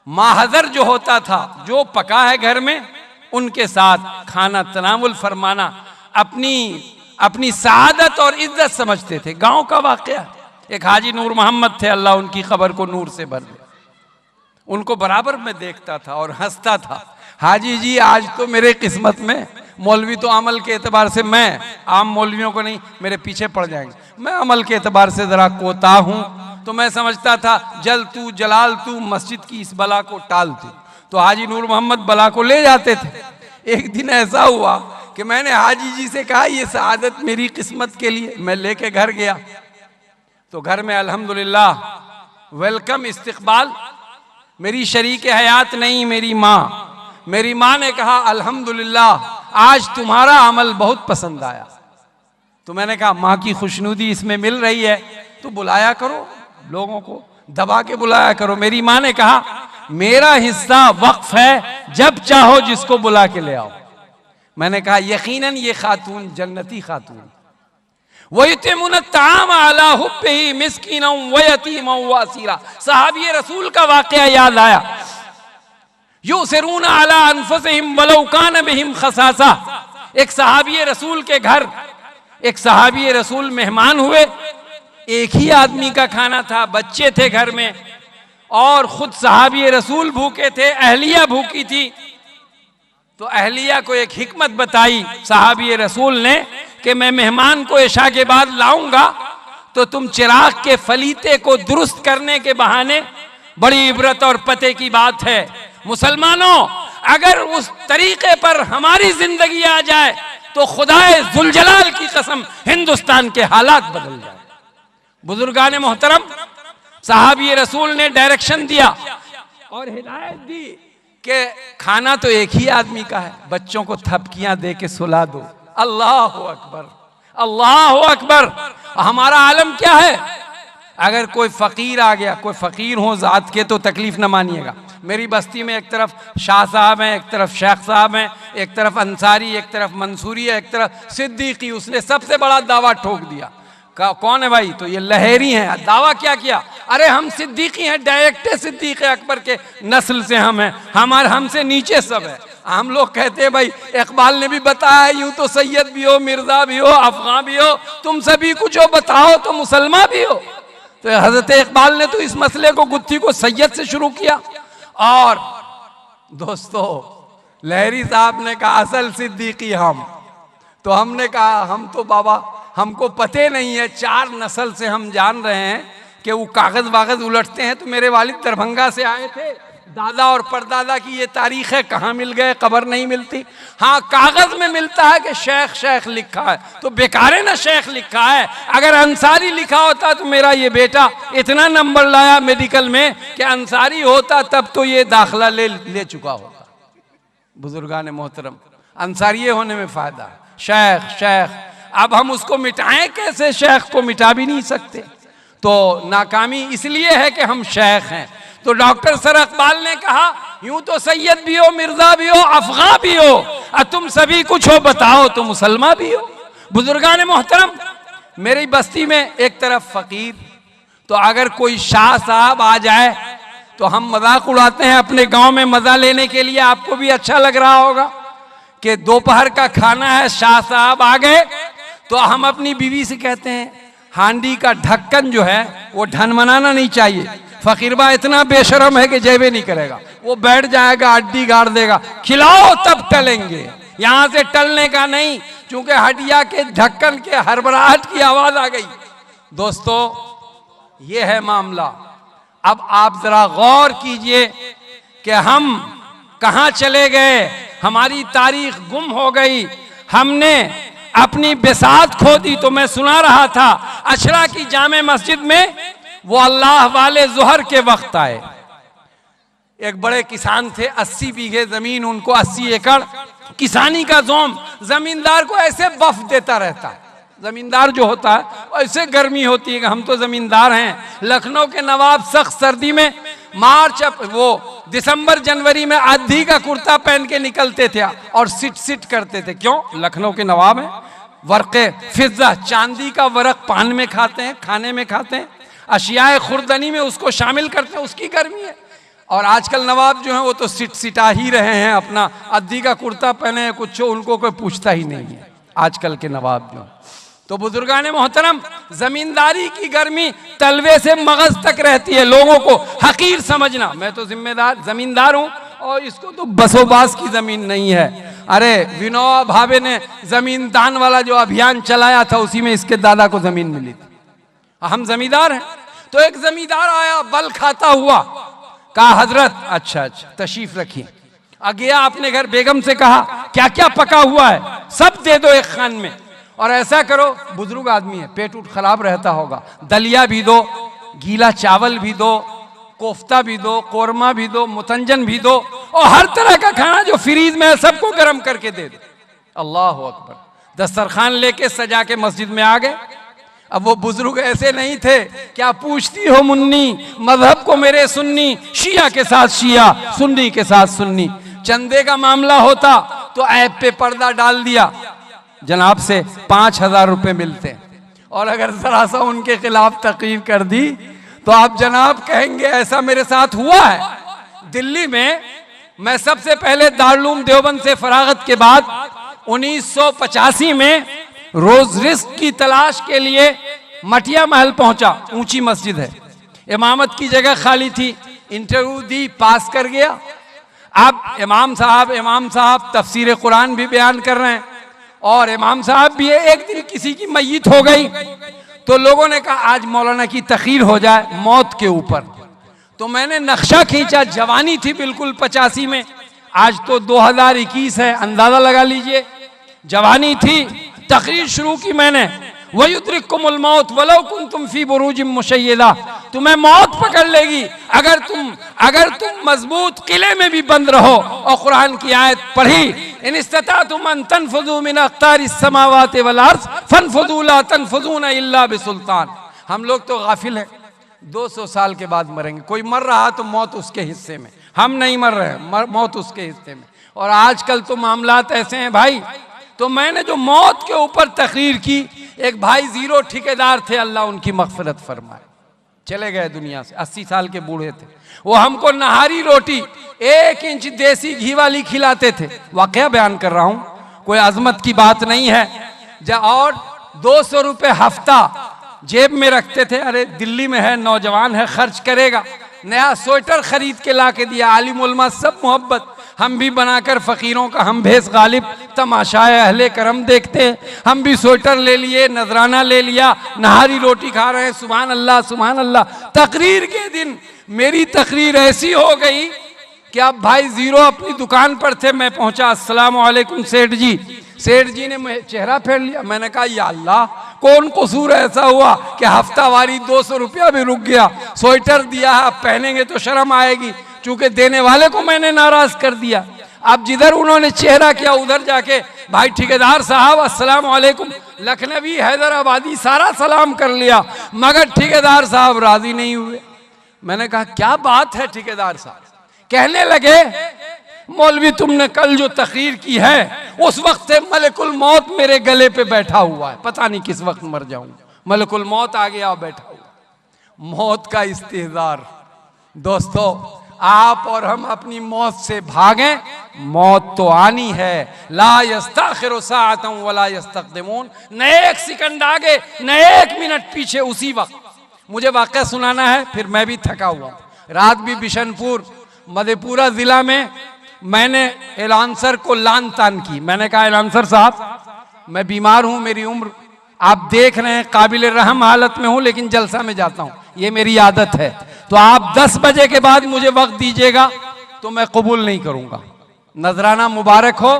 माहजर जो होता था, जो पका है घर में, उनके साथ खाना तनामुल फरमाना अपनी सादत और इज्जत समझते थे। गांव का वाकया, एक हाजी नूर मोहम्मद थे, अल्लाह उनकी खबर को नूर से भर दे। उनको बराबर में देखता था और हंसता था, हाजी जी आज तो मेरे किस्मत में, मौलवी तो अमल के एतबार से, मैं आम मौलवियों को नहीं, मेरे पीछे पड़ जाएंगे, मैं अमल के एतबार से जरा कोता हूं, तो मैं समझता था जल तू जलाल तू मस्जिद की इस बला को टाल तू। तो हाजी नूर मोहम्मद बला को ले जाते थे। एक दिन ऐसा हुआ कि मैंने हाजी जी से कहा ये सआदत मेरी किस्मत के लिए, मैं लेके घर गया तो घर में अल्हम्दुलिल्लाह वेलकम, इस्तकबाल। मेरी शरीक हयात नहीं, मेरी माँ ने कहा अल्हम्दुलिल्लाह आज तुम्हारा अमल बहुत पसंद आया। तो मैंने कहा माँ की खुशनुदी इसमें मिल रही है तो बुलाया करो, लोगों को दबा के बुलाया करो। मेरी माँ ने कहा मेरा हिस्सा वक्फ है, जब चाहो जिसको बुला के ले आओ। मैंने कहा यकीनन ये खातून जन्नती खातून। वयुतिमुन ताम अला हुब्बिही मिस्कीनन व यतीमन व असीरा। सहाबी रसूल का वाकया याद आया। युसिरून अला अनफुसिहिम वलौ कान बिहिम खसासा। एक सहाबी रसूल के घर एक सहाबी रसूल मेहमान हुए। एक ही आदमी का खाना था, बच्चे थे घर में, और खुद सहाबी रसूल भूखे थे, अहलिया भूखी थी। तो अहलिया को एक हिकमत बताई सहाबी रसूल ने कि मैं मेहमान को इशा के बाद लाऊंगा तो तुम चिराग के फलीते को दुरुस्त करने के बहाने, बड़ी इबरत और पते की बात है मुसलमानों, अगर उस तरीके पर हमारी जिंदगी आ जाए तो खुदाए जुलजलाल की कसम हिंदुस्तान के हालात बदल जाए। बुजुर्गान मोहतरम, सहाबी रसूल ने डायरेक्शन दिया और हिदायत दी कि खाना तो एक ही आदमी का है, बच्चों को थपकियां दे के सुला दो। अल्लाह अकबर, अल्लाह अकबर। हमारा आलम क्या है? अगर कोई फकीर आ गया, कोई फकीर हो जात के, तो तकलीफ न मानिएगा। मेरी बस्ती में एक तरफ शाह साहब हैं, एक तरफ शेख साहब हैं, एक तरफ अंसारी, एक तरफ मंसूरी है, एक तरफ सिद्दीकी। उसने सबसे बड़ा दावा ठोक दिया। कौन है भाई? तो ये लहरी हैं। दावा क्या किया? अरे हम सिद्दीकी हैं, डायरेक्ट सिद्दीक अकबर के नस्ल से हम हैं, हमारे हमसे नीचे सब है। हम लोग कहते हैं भाई इकबाल ने भी बताया, यूं तो सैयद भी हो, मिर्जा भी हो, अफगान भी हो, तुम सभी कुछ हो, बताओ तो मुसलमान भी हो। तो हजरत इकबाल ने तो इस मसले को गुत्थी को सैयद से शुरू किया। और दोस्तों, लहरी साहब ने कहा असल सिद्दीकी हम। तो हमने कहा हम तो बाबा हमको पते नहीं है, 4 नस्ल से हम जान रहे हैं कि वो कागज वागज उलटते हैं। तो मेरे वालिद दरभंगा से आए थे, दादा और परदादा की ये तारीख है, कहाँ मिल गए, खबर नहीं मिलती। हाँ, कागज में मिलता है कि शेख शेख लिखा है, तो बेकार है ना शेख लिखा है। अगर अंसारी लिखा होता तो मेरा ये बेटा इतना नंबर लाया मेडिकल में कि अंसारी होता तब तो ये दाखिला ले चुका होता। बुजुर्गान मोहतरम, अंसारी होने में फायदा है। शेख शेख, अब हम उसको मिटाएं कैसे? शेख को मिटा भी नहीं सकते। तो नाकामी इसलिए है कि हम शेख हैं। तो डॉक्टर सर इकबाल ने कहा यूं तो सैयद भी हो, मिर्जा भी हो, अफगान भी हो, और तुम सभी कुछ हो, बताओ तो मुसलमान भी हो। बुजुर्गान मोहतरम, मेरी बस्ती में एक तरफ फकीर, तो अगर कोई शाह साहब आ जाए तो हम मजाक उड़ाते हैं अपने गांव में मजा लेने के लिए। आपको भी अच्छा लग रहा होगा कि दोपहर का खाना है, शाह साहब आ गए, तो हम अपनी बीवी से कहते हैं हांडी का ढक्कन जो है वो ढनमनाना नहीं चाहिए। फकीरबा इतना बेशरम है कि जेबे नहीं करेगा, वो बैठ जाएगा, हड्डी गाड़ देगा, खिलाओ तब टलेंगे, यहां से टलने का नहीं। चूंकि हड्डिया के ढक्कन के हड़बड़ाहट की आवाज आ गई। दोस्तों, ये है मामला। अब आप जरा गौर कीजिए कि हम कहां चले गए, हमारी तारीख गुम हो गई, हमने अपनी बिसात खो दी। तो मैं सुना रहा था अशरा की जामे मस्जिद में वो अल्लाह वाले जोहर के वक्त आए। एक बड़े किसान थे, 80 बीघे जमीन, उनको 80 एकड़ किसानी का जोम। जमींदार को ऐसे बफ देता रहता है, जमींदार जो होता है ऐसे गर्मी होती है कि हम तो जमींदार हैं। लखनऊ के नवाब सख्त सर्दी में वो दिसंबर जनवरी में आधी का कुर्ता पहन के निकलते थे और सिट करते थे। क्यों? लखनऊ के नवाब हैं, वर्क़े फिज़्ज़ा, चांदी का वर्क पान में खाते हैं, खाने में खाते हैं, अशियाए खुर्दनी में उसको शामिल करते हैं, उसकी गर्मी है। और आजकल नवाब जो हैं वो तो सिटा ही रहे हैं, अपना आधी का कुर्ता पहने हैं, कुछ उनको कोई पूछता ही नहीं है आजकल के नवाब जो। तो बुजुर्गान मोहतरम, जमींदारी की गर्मी तलवे से मगज तक रहती है। लोगों को हकीर समझना, मैं तो जिम्मेदार जमींदार हूं और इसको तो बसोबास की जमीन नहीं है। अरे विनोबा भावे ने जमीन दान वाला जो अभियान चलाया था, उसी में इसके दादा को जमीन मिली थी। हम जमींदार हैं। तो एक जमींदार आया बल खाता हुआ, कहा हजरत अच्छा तशरीफ रखिए। गया अपने घर, बेगम से कहा क्या क्या पका हुआ है, सब दे दो एक खान में। और ऐसा करो, बुजुर्ग आदमी है, पेट उठ खराब रहता होगा, दलिया भी दो, गीला चावल भी दो, कोफ्ता भी दो, कोरमा भी दो, मुतंजन भी दो, और हर तरह का खाना जो फ्रीज में है सबको गर्म करके दे दो। अल्लाह अकबर। दस्तरखान लेके सजा के मस्जिद में आ गए। अब वो बुजुर्ग ऐसे नहीं थे, क्या पूछती हो मुन्नी, मजहब को मेरे सुन्नी, शिया के साथ शिया, सुन्नी के साथ सुन्नी। चंदे का मामला होता तो ऐप पे पर्दा डाल दिया, जनाब से 5,000 रुपए मिलते हैं, और अगर जरा सा उनके खिलाफ तकरीर कर दी तो आप जनाब कहेंगे ऐसा मेरे साथ हुआ है। दिल्ली में मैं सबसे पहले दारुल देवबंद से फरागत के बाद 1985 में रोज रिस्क की तलाश के लिए मटिया महल पहुंचा। ऊंची मस्जिद है, इमामत की जगह खाली थी, इंटरव्यू दी, पास कर गया। अब इमाम साहब तफसीर कुरान भी बयान कर रहे हैं, और इमाम साहब भी एक दिन किसी की मैयत हो गई तो लोगों ने कहा आज मौलाना की तकरीर हो जाए मौत के ऊपर। तो मैंने नक्शा खींचा, जवानी थी बिल्कुल 85 में, आज तो 2021 है, अंदाजा लगा लीजिए, जवानी थी। तकरीर शुरू की मैंने, वयुद्रिकुमुल मौत वलौ कुंतुम फी बुरूजिम मुशय्यदा, तुम्हें मौत पकड़ लेगी अगर तुम मजबूत किले में भी बंद रहो। और कुरान की आयत पढ़ी, इन इस्ततातुम अन तनफुजू मिन अक़तारिस समावाति वल अर्ज़ फनफुजू ला तनफुजूना इल्ला बिसुल्तान। हम लोग तो गाफिल हैं, 200 साल के बाद मरेंगे। कोई मर रहा तो मौत उसके हिस्से में, हम नहीं मर रहे, मौत उसके हिस्से में। और आजकल तो मामलात ऐसे हैं भाई। तो मैंने जो मौत के ऊपर तकरीर की, एक भाई जीरो ठेकेदार थे, अल्लाह उनकी मगफिरत फरमाए, चले गए दुनिया से, 80 साल के बूढ़े थे। वो हमको नहारी रोटी 1 इंच देसी घी वाली खिलाते थे, वाकया बयान कर रहा हूं, कोई अजमत की बात नहीं है। और 200 रुपए हफ्ता जेब में रखते थे, अरे दिल्ली में है, नौजवान है, खर्च करेगा। नया स्वेटर खरीद के ला के दिया, आलिम उलमा सब मोहब्बत, हम भी बनाकर फकीरों का हम भेस गालिब तमाशाए अहले करम देखते हैं। हम भी स्वेटर ले लिए, नजराना ले लिया, नहारी रोटी खा रहे हैं, सुभान अल्लाह सुभान अल्लाह। तकरीर के दिन मेरी तकरीर ऐसी हो गई कि अब भाई जीरो अपनी दुकान पर थे, मैं पहुंचा, अस्सलाम वालेकुम सेठ जी। सेठ जी ने चेहरा फेर लिया, मैंने कहा या अल्लाह, कौन कसूर ऐसा हुआ कि हफ्तावारी 200 रुपया भी रुक गया, स्वेटर दिया है, अब पहनेंगे तो शर्म आएगी, चूंकि देने वाले को मैंने नाराज कर दिया। अब जिधर उन्होंने चेहरा किया उधर जाके भाई ठेकेदार साहब अस्सलाम वालेकुम, लखनवी हैदराबादी सारा सलाम कर लिया, मगर ठेकेदार साहब राजी नहीं हुए। मैंने कहा क्या बात है ठेकेदार साहब? कहने लगे मौलवी तुमने कल जो तकरीर की है उस वक्त से मलकुल मौत मेरे गले पे बैठा हुआ है, पता नहीं किस वक्त मर जाऊं, मलकुल मौत आ गया बैठा हुआ। मौत का इस्तेजार। दोस्तों आप और हम अपनी मौत से भागें, मौत तो आनी है। ला यस्ताखिरु साअतन वला यस्तक़दिमून, न एक सेकंड आगे न एक मिनट पीछे उसी वक्त। मुझे वाक़या सुनाना है, फिर मैं भी थका हुआ। रात भी बिशनपुर मधेपुरा जिला में मैंने एलांसर को लान तान की। मैंने कहा एलांसर साहब मैं बीमार हूं, मेरी उम्र आप देख रहे हैं काबिल रहम हालत में हूं, लेकिन जलसा में जाता हूं, ये मेरी आदत है, तो आप 10 बजे के बाद मुझे वक्त दीजिएगा तो मैं कबूल नहीं करूंगा। नजराना मुबारक हो,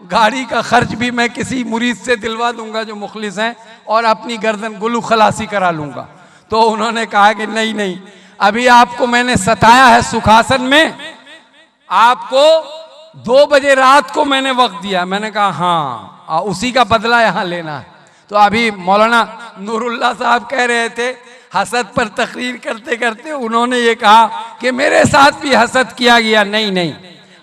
गाड़ी का खर्च भी मैं किसी मुरीद से दिलवा दूंगा जो मुखलिस हैं, और अपनी गर्दन गुलू खलासी करा लूंगा। तो उन्होंने कहा कि नहीं नहीं, अभी आपको मैंने सताया है सुखासन में, आपको 2 बजे रात को मैंने वक्त दिया। मैंने कहा हाँ, उसी का बदला यहां लेना है। तो अभी मौलाना नूरुल्लाह साहब कह रहे थे, हसद पर तकरीर करते करते उन्होंने ये कहा कि मेरे साथ भी हसद किया गया। नहीं नहीं,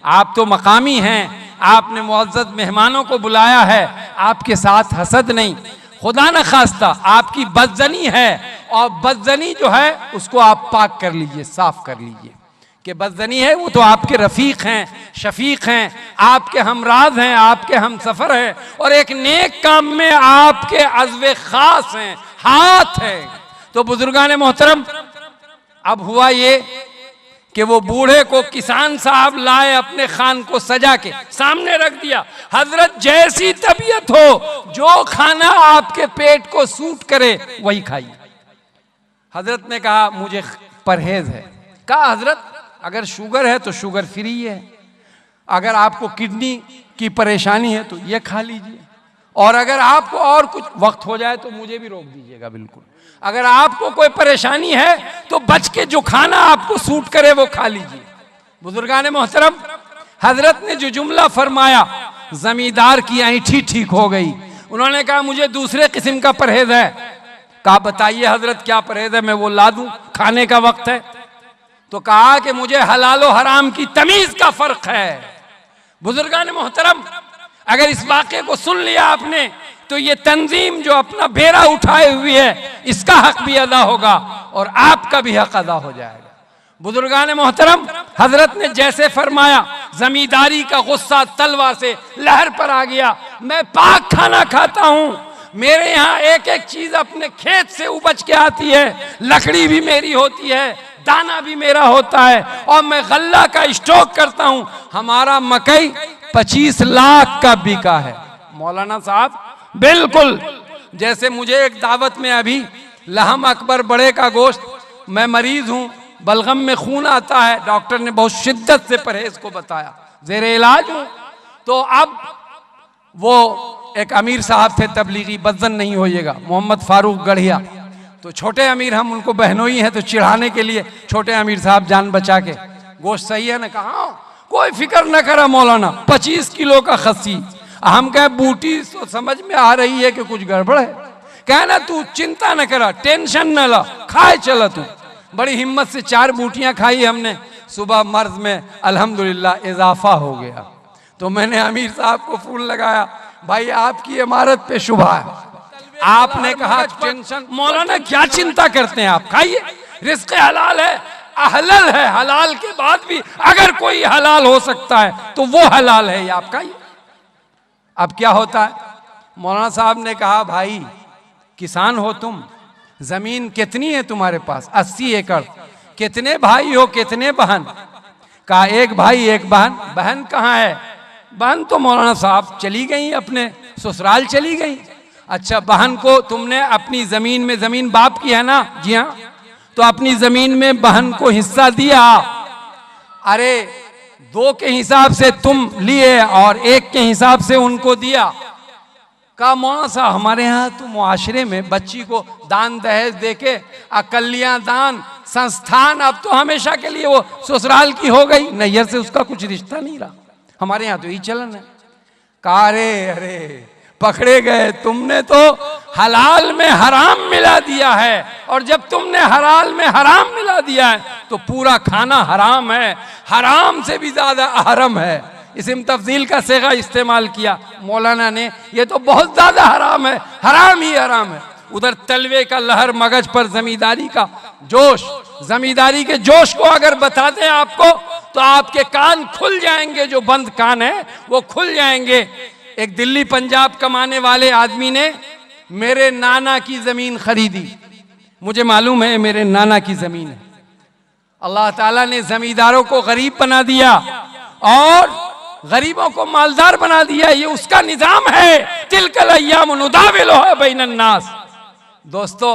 आप तो मकामी हैं, आपने मुअज़्ज़ज़ मेहमानों को बुलाया है, आपके साथ हसद नहीं, खुदा न खास्ता आपकी बदजनी है, और बदजनी जो है उसको आप पाक कर लीजिए, साफ कर लीजिए। कि बदजनी है वो तो आपके रफीक हैं, शफीक हैं, आपके हमराज हैं, आपके हम सफर हैं, और एक नेक काम में आपके अज़्वे खास हैं, हाथ हैं। तो बुजुर्गान मोहतरम, अब हुआ ये कि वो बूढ़े को किसान साहब लाए, अपने खान को सजा के सामने रख दिया। हजरत जैसी तबीयत हो, जो खाना आपके पेट को सूट करे वही खाइए। हजरत ने कहा मुझे परहेज है। कहा हजरत अगर शुगर है तो शुगर फ्री है, अगर आपको किडनी की परेशानी है तो ये खा लीजिए, और अगर आपको और कुछ वक्त हो जाए तो मुझे भी रोक दीजिएगा बिल्कुल। अगर आपको कोई परेशानी है तो बच के जो खाना आपको सूट करे वो खा लीजिए। बुजुर्गान मोहतरम, हजरत ने जो जुमला फरमाया, जमींदार की ऐंठी ठीक हो गई। उन्होंने कहा मुझे दूसरे किस्म का परहेज है। कहा बताइए हजरत क्या परहेज है, मैं वो ला दूं, खाने का वक्त है। तो कहा कि मुझे हलाल और हराम की तमीज का फर्क है। बुजुर्गान मोहतरम, अगर इस वाक़े को सुन लिया आपने तो ये तंजीम जो अपना बेड़ा उठाए हुई है इसका हक भी अदा होगा और आपका भी हक अदा हो जाएगा। बुजुर्गान मोहतरम, हजरत ने जैसे फरमाया, जमींदारी का गुस्सा तलवार से लहर पर आ गया। मैं पाक खाना खाता हूं, मेरे यहाँ एक एक चीज अपने खेत से उपज के आती है, लकड़ी भी मेरी होती है, दाना भी मेरा होता है और मैं गल्ला का स्टॉक करता हूं। हमारा मकई 25 लाख का बिका है। मौलाना साहब बिल्कुल जैसे मुझे एक दावत में अभी लहम अकबर बड़े का गोश्त, मैं मरीज हूं, बलगम में खून आता है, डॉक्टर ने बहुत शिद्दत से परहेज को बताया, जेरे इलाज हूं। तो अब वो एक अमीर साहब थे तबलीगी, बदजन नहीं होइएगा, मोहम्मद फारूक गढ़िया, तो छोटे अमीर हम उनको बहनोई हैं, तो चिढ़ाने के लिए छोटे अमीर साहब जान बचा के, गोश्त सही है ना, कहा कोई फिक्र न करा मौलाना, 25 किलो का खस्सी। हम कहे बूटी तो समझ में आ रही है कि कुछ गड़बड़ है, कहना तू चिंता न करा, टेंशन न ला, खाए चला तू। बड़ी हिम्मत से 4 बूटियां खाई हमने, सुबह मर्ज में अल्हम्दुलिल्लाह इजाफा हो गया। तो मैंने अमीर साहब को फूल लगाया, भाई आपकी इमारत पे शुभा है। आपने कहा टेंशन, मौलाना क्या चिंता करते हैं आप, खाइए, रिस्क हलाल है, अहलल है, हलाल के बाद भी अगर कोई हलाल हो सकता है तो वो हलाल है, ये आप खाइए। अब क्या होता है, मौलाना साहब ने कहा भाई किसान हो तुम, जमीन कितनी है तुम्हारे पास? 80 एकड़। कितने भाई हो, कितने बहन? कहा एक भाई एक बहन। बहन कहाँ है? बहन तो मौलाना साहब चली गई, अपने ससुराल चली गई। अच्छा, बहन को तुमने अपनी जमीन में, जमीन बाप की है ना? जी हाँ। तो अपनी जमीन में बहन को हिस्सा दिया? अरे 2 के हिसाब से तुम लिए और 1 के हिसाब से उनको दिया। कहा मौलाना साहब हमारे यहाँ तो मुआशरे में बच्ची को दान दहेज देके अकलियां दान संस्थान, अब तो हमेशा के लिए वो ससुराल की हो गई, नैयर से उसका कुछ रिश्ता नहीं रहा, हमारे यहाँ तो यही चलन है। कहा अरे पकड़े गए, तुमने तो हलाल में हराम मिला दिया है, और जब तुमने हलाल में हराम मिला दिया है तो पूरा खाना हराम है, हराम से भी ज्यादा अहरम है। इसम तफजील का सेगा इस्तेमाल किया मौलाना ने, ये तो बहुत ज्यादा हराम है, हराम ही हराम है। उधर तलवे का लहर मगज पर जमींदारी का जोश, जमींदारी के जोश को अगर बता दें आपको तो आपके कान खुल जाएंगे, जो बंद कान है वो खुल जाएंगे। एक दिल्ली पंजाब कमाने वाले आदमी ने मेरे नाना की जमीन खरीदी, मुझे मालूम है मेरे नाना की जमीन है। अल्लाह ताला ने जमींदारों को गरीब बना दिया और गरीबों को मालदार बना दिया, ये उसका निजाम है। तिलकल अय्याम नुदाविलुहा बैनन नास। दोस्तों,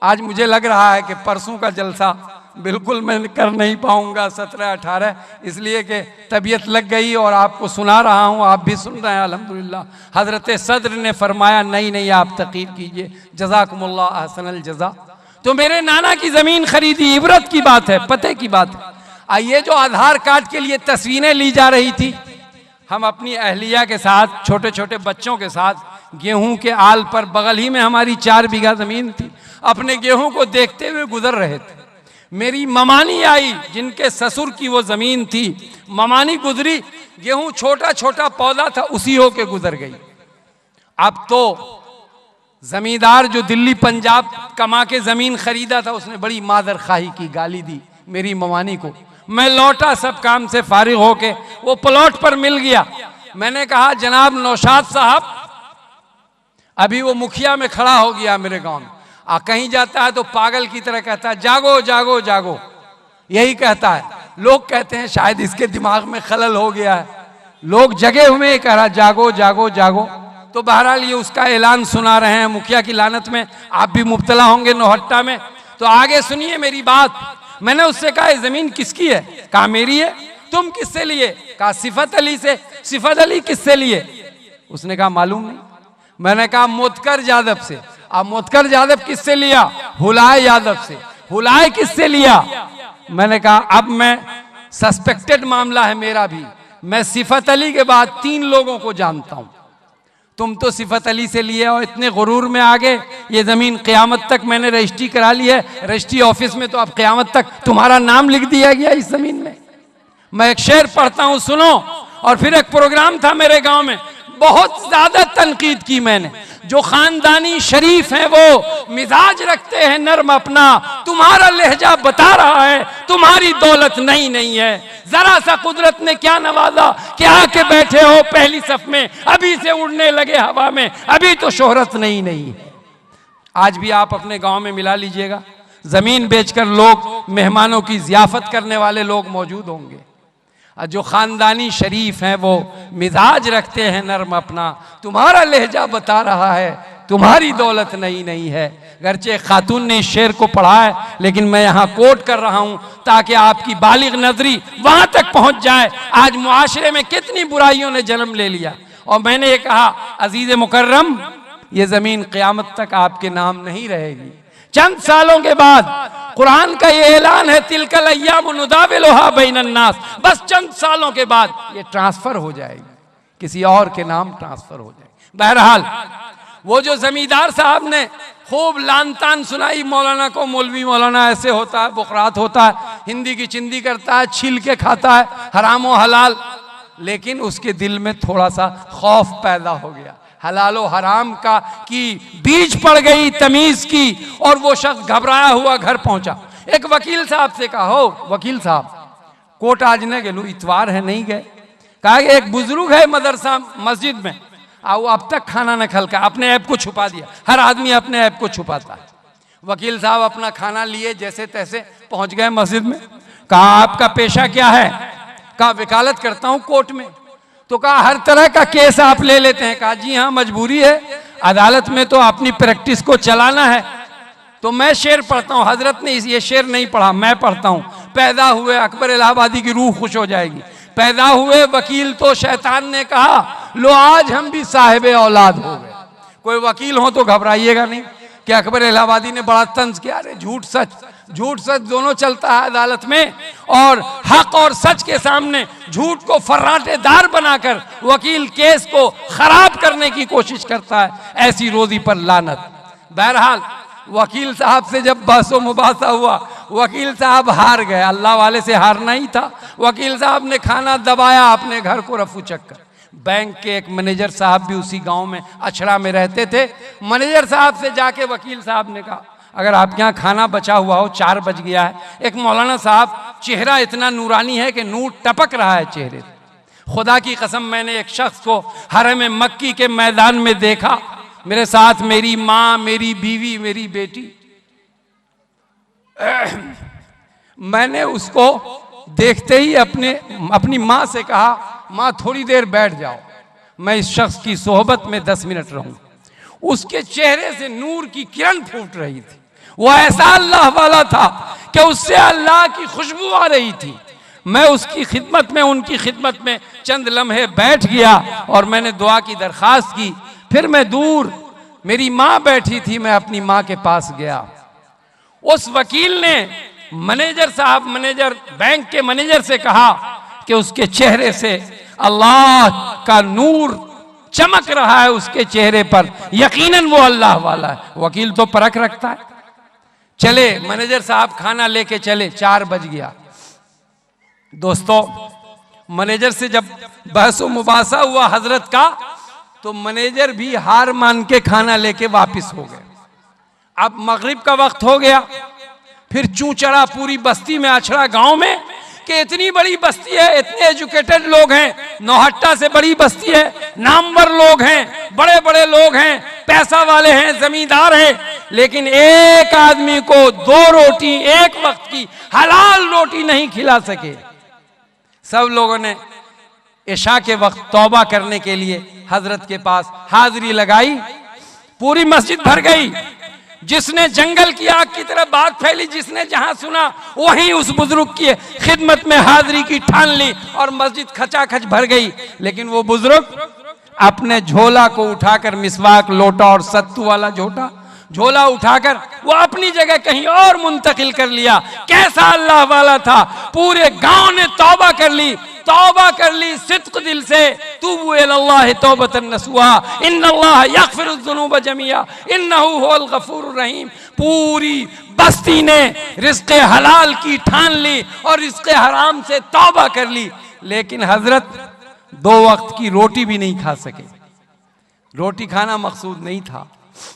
आज मुझे लग रहा है कि परसों का जलसा बिल्कुल मैं कर नहीं पाऊंगा 17-18, इसलिए कि तबीयत लग गई और आपको सुना रहा हूं, आप भी सुन रहे हैं अल्हम्दुलिल्लाह। हजरत सदर ने फरमाया नहीं आप तकीर कीजिए, जज़ाकुमुल्लाह अहसनल जज़ा। तो मेरे नाना की जमीन खरीदी, इबरत की बात है, पते की बात है। ये जो आधार कार्ड के लिए तस्वीरें ली जा रही थी, हम अपनी अहलिया के साथ, छोटे छोटे बच्चों के साथ गेहूं के आल पर, बगल ही में हमारी 4 बीघा जमीन थी, अपने गेहूं को देखते हुए गुजर रहे थे। मेरी ममानी आई, जिनके ससुर की वो जमीन थी, ममानी गुजरी, गेहूं छोटा छोटा पौधा था, उसी होके गुजर गई। अब तो जमींदार जो दिल्ली पंजाब कमा के जमीन खरीदा था, उसने बड़ी मादर खाही की, गाली दी मेरी ममानी को। मैं लौटा सब काम से फारिग होके, वो प्लॉट पर मिल गया। मैंने कहा जनाब नौशाद साहब, अभी वो मुखिया में खड़ा हो गया मेरे गांव में, कहीं जाता है तो पागल की तरह कहता है जागो जागो जागो, यही कहता है। लोग कहते हैं शायद इसके दिमाग में खलल हो गया है, लोग जगे हुए कह रहा जागो जागो जागो। तो बहरहाल ये उसका ऐलान सुना रहे हैं, मुखिया की लानत में आप भी मुब्तला होंगे नौहट्टा में। तो आगे सुनिए मेरी बात। मैंने उससे कहा जमीन किसकी है? कहा मेरी है। तुम किससे लिए? कहा सिफत अली से। सिफत अली किससे लिए? उसने कहा मालूम नहीं। मैंने कहा मुतकर यादव से। अब मुतकर यादव किससे लिया? हुलाय यादव से। हुलाय किससे लिया? मैंने कहा अब मैं, सस्पेक्टेड मामला है मेरा भी, मैं सिफत अली के बाद 3 लोगों को जानता हूं। तुम तो सिफत अली से लिए और इतने गुरूर में आ गए, ये ज़मीन क़यामत तक मैंने रजिस्ट्री करा ली है, रजिस्ट्री ऑफिस में तो अब क़यामत तक तुम्हारा नाम लिख दिया गया इस ज़मीन में। मैं एक शेर पढ़ता हूँ, सुनो। और फिर एक प्रोग्राम था मेरे गांव में, बहुत ज्यादा तनकीद की मैंने। जो खानदानी शरीफ हैं वो मिजाज रखते हैं नर्म अपना, तुम्हारा लहजा बता रहा है तुम्हारी दौलत नहीं है। जरा सा कुदरत ने क्या नवाजा कि आके बैठे हो पहली सफ में, अभी से उड़ने लगे हवा में, अभी तो शोहरत नहीं है। आज भी आप अपने गांव में मिला लीजिएगा, जमीन बेचकर लोग मेहमानों की जियाफत करने वाले लोग मौजूद होंगे। जो खानदानी शरीफ हैं वो मिजाज रखते हैं नर्म अपना, तुम्हारा लहजा बता रहा है तुम्हारी दौलत नहीं है। गरचे खातून ने इस शेर को पढ़ा है, लेकिन मैं यहाँ कोट कर रहा हूँ ताकि आपकी बालिग नजरी वहां तक पहुंच जाए। आज मुआशरे में कितनी बुराइयों ने जन्म ले लिया, और मैंने ये कहा अजीज मुकर्रम, ये जमीन क़यामत तक आपके नाम नहीं रहेगी। चंद सालों के बाद कुरान का ये ऐलान है, तिलकल अय्याम नुदाविलुहा बैनन नास, बस चंद सालों के बाद ये ट्रांसफर हो जाएगी, किसी और के नाम ट्रांसफर हो जाएगी। बहरहाल वो जो जमींदार साहब ने खूब लान तान सुनाई मौलाना को, मौलवी मौलाना ऐसे होता है, बुकरात होता है, हिंदी की चिंदी करता है, छील के खाता है, हराम व हलाल, लेकिन उसके दिल में थोड़ा सा खौफ पैदा हो गया, हलाल व हराम का की बीज पड़ गई तमीज की, और वो शख्स घबराया हुआ घर पहुंचा। एक वकील साहब से कहा, हो वकील साहब, कोर्ट आज न गेलू, इतवार है नहीं गए। कहा कि एक बुजुर्ग है मदरसा मस्जिद में, वो अब तक खाना न खलका, अपने ऐप को छुपा दिया। हर आदमी अपने ऐप को छुपाता है। वकील साहब अपना खाना लिए जैसे तैसे पहुंच गए मस्जिद में। कहा आपका पेशा क्या है? कहा वकालत करता हूं कोर्ट में। तो कहा हर तरह का केस आप ले लेते हैं? कहा जी हाँ, मजबूरी है, अदालत में तो अपनी प्रैक्टिस को चलाना है। तो मैं शेर पढ़ता हूँ, हजरत ने ये शेर नहीं पढ़ा, मैं पढ़ता हूँ। पैदा हुए अकबर इलाहाबादी की रूह खुश हो जाएगी। पैदा हुए वकील तो शैतान ने कहा लो आज हम भी साहिबे औलाद हो गए। कोई वकील हो तो घबराइएगा नहीं कि अकबर इलाहाबादी ने बड़ा तंज किया। अरे झूठ सच दोनों चलता है अदालत में, और हक और सच के सामने झूठ को फर्राटेदार बनाकर वकील केस को खराब करने की कोशिश करता है। ऐसी रोजी पर लानत। बहरहाल वकील साहब से जब बहसो मुबासा हुआ, वकील साहब हार गए। अल्लाह वाले से हारना ही था। वकील साहब ने खाना दबाया, अपने घर को रफू चक्कर। बैंक के एक मैनेजर साहब भी उसी गांव में अछड़ा में रहते थे। मैनेजर साहब से जाके वकील साहब ने कहा अगर आपके यहाँ खाना बचा हुआ हो, 4 बज गया है। एक मौलाना साहब, चेहरा इतना नूरानी है कि नूर टपक रहा है चेहरे से। खुदा की कसम, मैंने एक शख्स को हरम मक्की के मैदान में देखा, मेरे साथ मेरी माँ, मेरी बीवी, मेरी बेटी। मैंने उसको देखते ही अपनी माँ से कहा, माँ थोड़ी देर बैठ जाओ, मैं इस शख्स की सोहबत में 10 मिनट रहूं। उसके चेहरे से नूर की किरण फूट रही थी। वो ऐसा अल्लाह वाला था कि उससे अल्लाह की खुशबू आ रही थी। मैं उसकी खिदमत में, उनकी खिदमत में चंद लम्हे बैठ गया और मैंने दुआ की दरखास्त की। फिर मैं दूर, मेरी माँ बैठी थी, मैं अपनी माँ के पास गया। उस वकील ने मैनेजर बैंक के मैनेजर से कहा कि उसके चेहरे से अल्लाह का नूर चमक रहा है उसके चेहरे पर, यकीनन वो अल्लाह वाला है। वकील तो परख रखता है। चले मैनेजर साहब खाना लेके चले, 4 बज गया। दोस्तों, मैनेजर से जब बहसो मुबासा हुआ हजरत का, तो मैनेजर भी हार मान के खाना लेके वापस हो गए। अब मगरिब का वक्त हो गया। फिर चूं चढ़ा पूरी बस्ती में, अछड़ा गांव में, कि इतनी बड़ी बस्ती है, इतने एजुकेटेड लोग हैं, नौहट्टा से बड़ी बस्ती है, नामवर लोग हैं, बड़े बड़े लोग हैं, पैसा वाले हैं, जमींदार हैं, लेकिन एक आदमी को 2 रोटी एक वक्त की हलाल रोटी नहीं खिला सके। सब लोगों ने इशा के वक्त तौबा करने के लिए हजरत के पास हाजिरी लगाई। पूरी मस्जिद भर गई। जिसने जंगल की आग की तरह बात फैली, जिसने जहां सुना वहीं उस बुजुर्ग की खिदमत में हाजिरी की ठान ली और मस्जिद खचाखच भर गई। लेकिन वो बुजुर्ग अपने झोला को उठाकर, मिसवाक, लोटा और सत्तू वाला झोला उठाकर वो अपनी जगह कहीं और मुंतकिल कर लिया। कैसा अल्लाह वाला था, पूरे गांव ने तौबा कर ली सिद्क दिल से। तूबू इलल्लाह तौबतन नसूहा इन्नल्लाह यगफिरुज़्ज़ुनूब जमीआ इन्नहु हुवल गफूरुर रहीम। पूरी बस्ती ने रिज़्क़ हलाल की ठान ली और रिज़्क़ हराम से तौबा कर ली, लेकिन हजरत 2 वक्त की रोटी भी नहीं खा सके। रोटी खाना मकसूद नहीं था,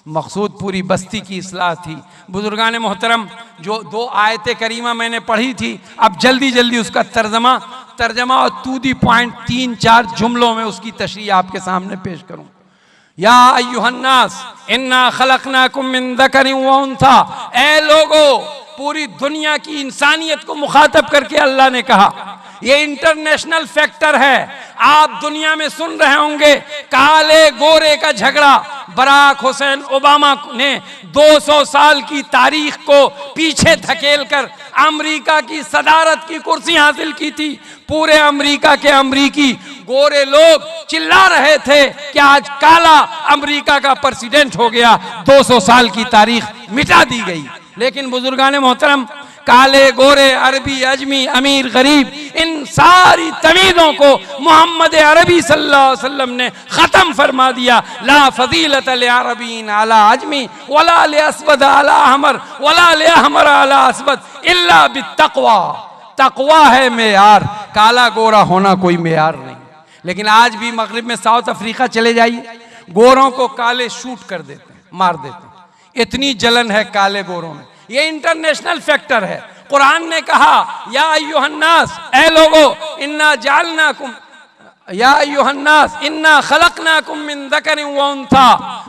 मकसूद पूरी बस्ती की इस्लाह थी। बुजुर्गान मोहतरम, जो 2 आयतें करीमा मैंने पढ़ी थी, अब जल्दी जल्दी उसका तर्जमा और टू दी पॉइंट 3-4 जुमलों में उसकी तशरीह आपके सामने पेश करूं। या अय्युहन्नास इन्ना खलकनाकुम मिन ज़करिन व उन्सा, ऐ लोगो, पूरी दुनिया की इंसानियत को मुखातब करके अल्लाह ने कहा। ये इंटरनेशनल फैक्टर है। आप दुनिया में सुन रहे होंगे काले गोरे का झगड़ा। बराक हुसैन ओबामा ने 200 साल की तारीख को पीछे धकेलकर अमेरिका की सदारत की कुर्सी हासिल की थी। पूरे अमेरिका के अमरीकी गोरे लोग चिल्ला रहे थे कि आज काला अमेरिका का प्रेसिडेंट हो गया, 200 साल की तारीख मिटा दी गई। लेकिन बुजुर्गान मोहतरम, काले गोरे, अरबी अजमी, अमीर गरीब, इन सारी तमीज़ों को मोहम्मद अरबी सल्लल्लाहु अलैहि वसल्लम ने ख़त्म फरमा दिया। ला फजीलत ले अरबीन अला अजमी वला ले अस्वद अला अहमर वला ले अहमर अला अस्वद इल्ला बित्तक़वा। तक़वा है मेयार, काला गोरा होना कोई मेयार नहीं। लेकिन आज भी मगरिब में साउथ अफ्रीका चले जाइए, गोरों को काले शूट कर देते हैं, मार देते हैं। इतनी जलन है काले गोरों में। ये इंटरनेशनल फैक्टर है। कुरान ने कहा या अय्युहन्नास, ऐ लोगो, इन्ना जालनाकुम या अय्युहन्नास इन्ना खलकनाकुम मिन ज़करिन व उन्सा,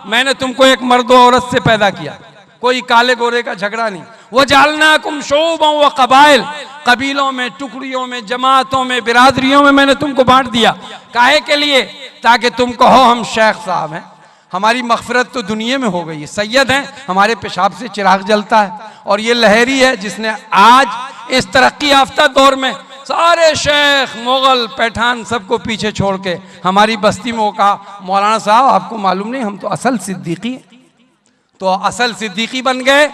मैंने तुमको एक मर्द और औरत से पैदा किया। कोई काले गोरे का झगड़ा नहीं। वो जालनाकुम शुअबन व क़बाइल, कबीलों में, टुकड़ियों में, जमातों में, बिरादरियों में मैंने तुमको बांट दिया। काहे के लिए? ताकि तुम कहो हम शेख साहब हैं, हमारी मग़फ़िरत तो दुनिया में हो गई है, सैयद हैं, हमारे पेशाब से चिराग जलता है। और ये लहरी है जिसने आज इस तरक्की याफ्ता दौर में सारे शेख, मुगल, पैठान सबको पीछे छोड़ के हमारी बस्ती में वो कहा, मौलाना साहब आपको मालूम नहीं, हम तो असल सिद्दीकी हैं। तो असल सिद्दीकी बन गए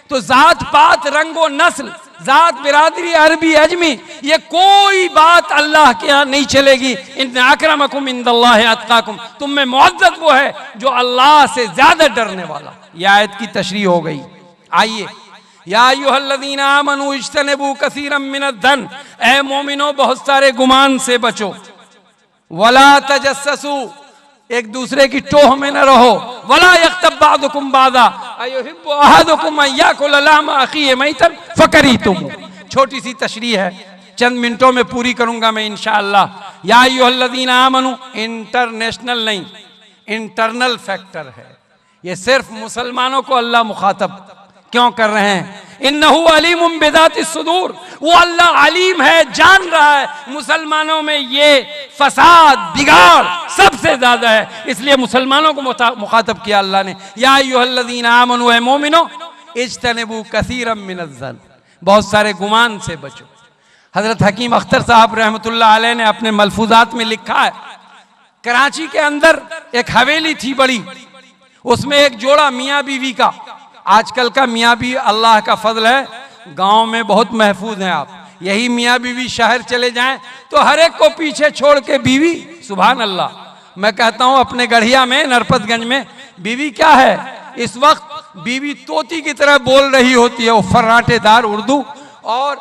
तो जात पात, रंगो नस्ल, जात बिरादरी, अरबी अजमी, ये कोई बात अल्लाह के यहाँ नहीं चलेगी। इन अकरमकुम इंदल्लाहि अत्काकुम, तुम में मुअज़्ज़ज़ वो है जो अल्लाह से ज्यादा डरने वाला। यह आयत की तशरीह हो गई। आइए, या अय्युहल्लज़ीना आमनू इज्तनिबू कसीरम मिनद्दन, ऐ मोमिनो बहुत सारे गुमान से बचो। वला तजस्ससू, एक दूसरे की टोह में न रहो। वला यग़्तब बादुकुम बादा अयुहिब्बु अहदुकुम अन याकुल लहमा अखीहि मैतन फकरीतुम। छोटी सी तशरीह है, चंद मिनटों में पूरी करूंगा मैं इंशाअल्लाह। या अय्युहल्लज़ीना आमनू, इंटरनेशनल नहीं, इंटरनल फैक्टर है। ये सिर्फ मुसलमानों को अल्लाह मुखातब क्यों कर रहे हैं? इन्नहु अलीमुम बिज़ातिस सुदूर, वो अल्लाह अलीम है, जान रहा है मुसलमानों में ये फसाद, बिगाड़ सबसे ज्यादा है, इसलिए मुसलमानों को मुखातब किया अल्लाह ने। या अय्युहल्लज़ीना आमनू, ऐ मोमिनो, इज्तनिबू कसीरम मिनज़्ज़न, बहुत सारे गुमान से बचो। हजरत हकीम अख्तर साहब रहमतुल्लाह अलैह ने अपने मलफूजात में लिखा है, कराची के अंदर एक हवेली थी बड़ी, उसमें एक जोड़ा मियाँ बीवी का। आजकल का मियाँ बीवी अल्लाह का फजल है, गांव में बहुत महफूज हैं। आप यही मियाँ बीवी शहर चले जाएं तो हर एक को पीछे छोड़ के बीवी, सुभान अल्लाह। मैं कहता हूं अपने गढ़िया में, नरपतगंज में, बीवी क्या है इस वक्त, बीवी तोती की तरह बोल रही होती है, वो फर्राटेदार उर्दू। और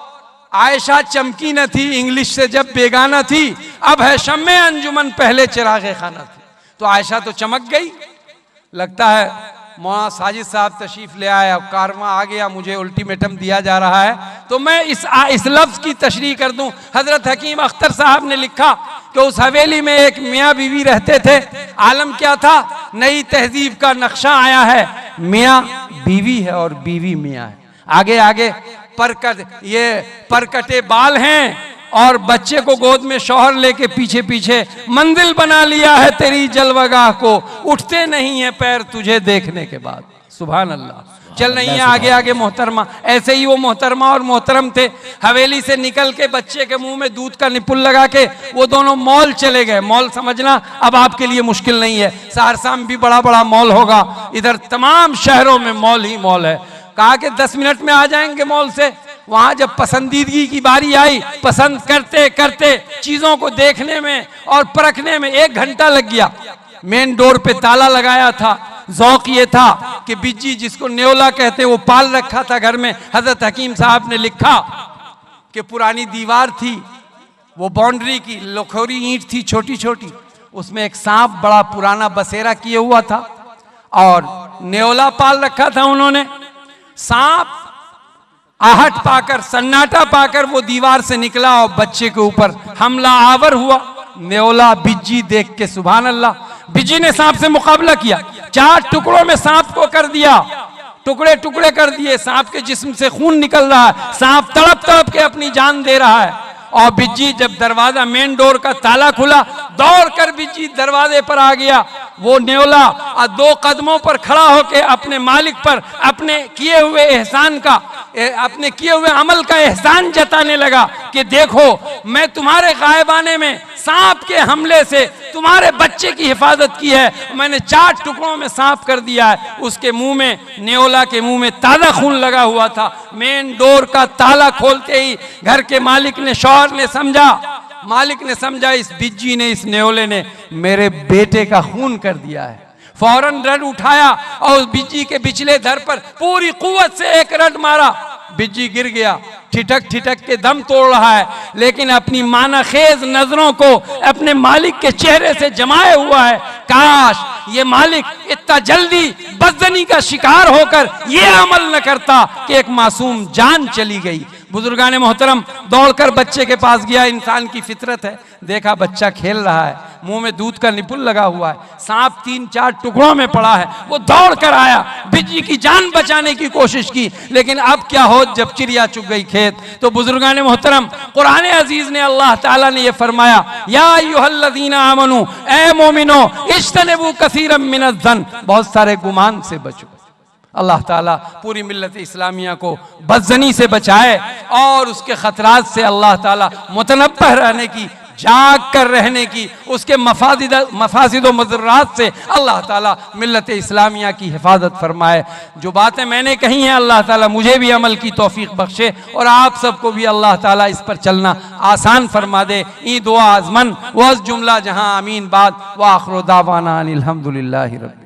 आयशा चमकी न थी इंग्लिश से जब बेगाना थी, अब है शम्मे अंजुमन, पहले चिरागे खाना थी। तो आयशा तो चमक गई। लगता है मौलाना साजिद साहब तशरीफ ले आए, अब कारवां आ गया, मुझे अल्टीमेटम दिया जा रहा है, तो मैं इस लफ्ज की तशरीह कर दूं। हजरत हकीम अख्तर साहब ने लिखा कि उस हवेली में एक मियाँ बीवी रहते थे। आलम क्या था? नई तहजीब का नक्शा आया है, मियाँ बीवी है और बीवी मियाँ है। आगे आगे परकटे बाल हैं और बच्चे को गोद में शौहर लेके पीछे पीछे मंजिल बना लिया है तेरी जलवगाह को, उठते नहीं है पैर तुझे देखने के बाद। सुभान अल्लाह। चल रही है आगे आगे मोहतरमा। ऐसे ही वो मोहतरमा और मोहतरम थे, हवेली से निकल के बच्चे के मुंह में दूध का निपुल लगा के वो दोनों मॉल चले गए। मॉल समझना अब आपके लिए मुश्किल नहीं है, सहरसा में भी बड़ा बड़ा मॉल होगा, इधर तमाम शहरों में मॉल ही मॉल है। कहा कि 10 मिनट में आ जाएंगे मॉल से। वहां जब पसंदीदगी की बारी आई, पसंद करते करते चीजों को देखने में और परखने में 1 घंटा लग गया। मेन डोर पे ताला लगाया था। ज़ौक़ ये था कि बिज्जी, जिसको न्योला कहते वो पाल रखा था घर में। हजरत हकीम साहब ने लिखा कि पुरानी दीवार थी, वो बाउंड्री की लखोरी ईंट थी छोटी छोटी, उसमें एक सांप बड़ा पुराना बसेरा किए हुआ था और न्योला पाल रखा था उन्होंने। सांप आहट पाकर, सन्नाटा पाकर वो दीवार से निकला और बच्चे के ऊपर हमला आवर हुआ। न्योला बिज्जी देख के सुभान अल्लाह, बिज्जी ने सांप से मुकाबला किया, 4 टुकड़ों में सांप को कर दिया, टुकड़े टुकड़े कर दिए। सांप के जिस्म से खून निकल रहा है, सांप तड़प तड़प के अपनी जान दे रहा है। और बिज्जी जब दरवाजा मेन डोर का ताला खुला, दौड़कर बिज्जी दरवाजे पर आ गया। वो न्योला 2 कदमों पर खड़ा होकर अपने मालिक पर अपने किए हुए एहसान का, अपने किए हुए अमल का एहसान जताने लगा कि देखो, मैं तुम्हारे गायबाने में सांप के हमले से तुम्हारे बच्चे की हिफाजत की है, मैंने 4 टुकड़ों में सांप कर दिया है। उसके मुंह में, न्योला के मुंह में ताज़ा खून लगा हुआ था। मेन डोर का ताला खोलते ही घर के मालिक ने, शौहर ने समझा, मालिक ने समझा इस बिज्जी ने, इस न्योले ने मेरे बेटे का खून कर दिया है। फौरन रड उठाया और उस बिज्जी के बिचले धर पर पूरी कुव्वत से एक रड मारा। बिज्जी गिर गया, ठिठक ठिठक के दम तोड़ रहा है, लेकिन अपनी मानाखेज नजरों को अपने मालिक के चेहरे से जमाए हुआ है। काश ये मालिक इतना जल्दी बदजनी का शिकार होकर ये अमल न करता कि एक मासूम जान चली गई। बुजुर्गान मोहतरम दौड़कर बच्चे के पास गया, इंसान की फितरत है। देखा बच्चा खेल रहा है, मुंह में दूध का निपुल लगा हुआ है, सांप 3-4 टुकड़ों में पड़ा है। वो दौड़ कर आया, बिज्जी की जान बचाने की कोशिश की, लेकिन अब क्या हो जब चिड़िया चुग गई खेत। तो बुजुर्गान मोहतरम, कुरान अजीज ने, अल्लाह ताला ने यह फरमाया, या अय्युहल्लज़ीना आमनू, ए मोमिनो, इज्तनिबू कसीरम मिनज़्ज़न, बहुत सारे गुमान से बचो। अल्लाह ताला पूरी मिल्लत इस्लामिया को बदजनी से बचाए और उसके खतरात से अल्लाह ताला मुतनब्बह रहने की, जाग कर रहने की, उसके मफासिद व मज़र्रात से अल्लाह ताला मिल्लत इस्लामिया की हिफाजत फरमाए। जो बातें मैंने कही हैं अल्लाह ताला मुझे भी अमल की तौफीक बख्शे और आप सबको भी अल्लाह ताला इस पर चलना आसान फरमा दे। ई दुआ आज़मन वज़ जुमला जहां आमीन बाद व आखिर दावाना अनिल हम्दुलिल्लाहि रब्बिल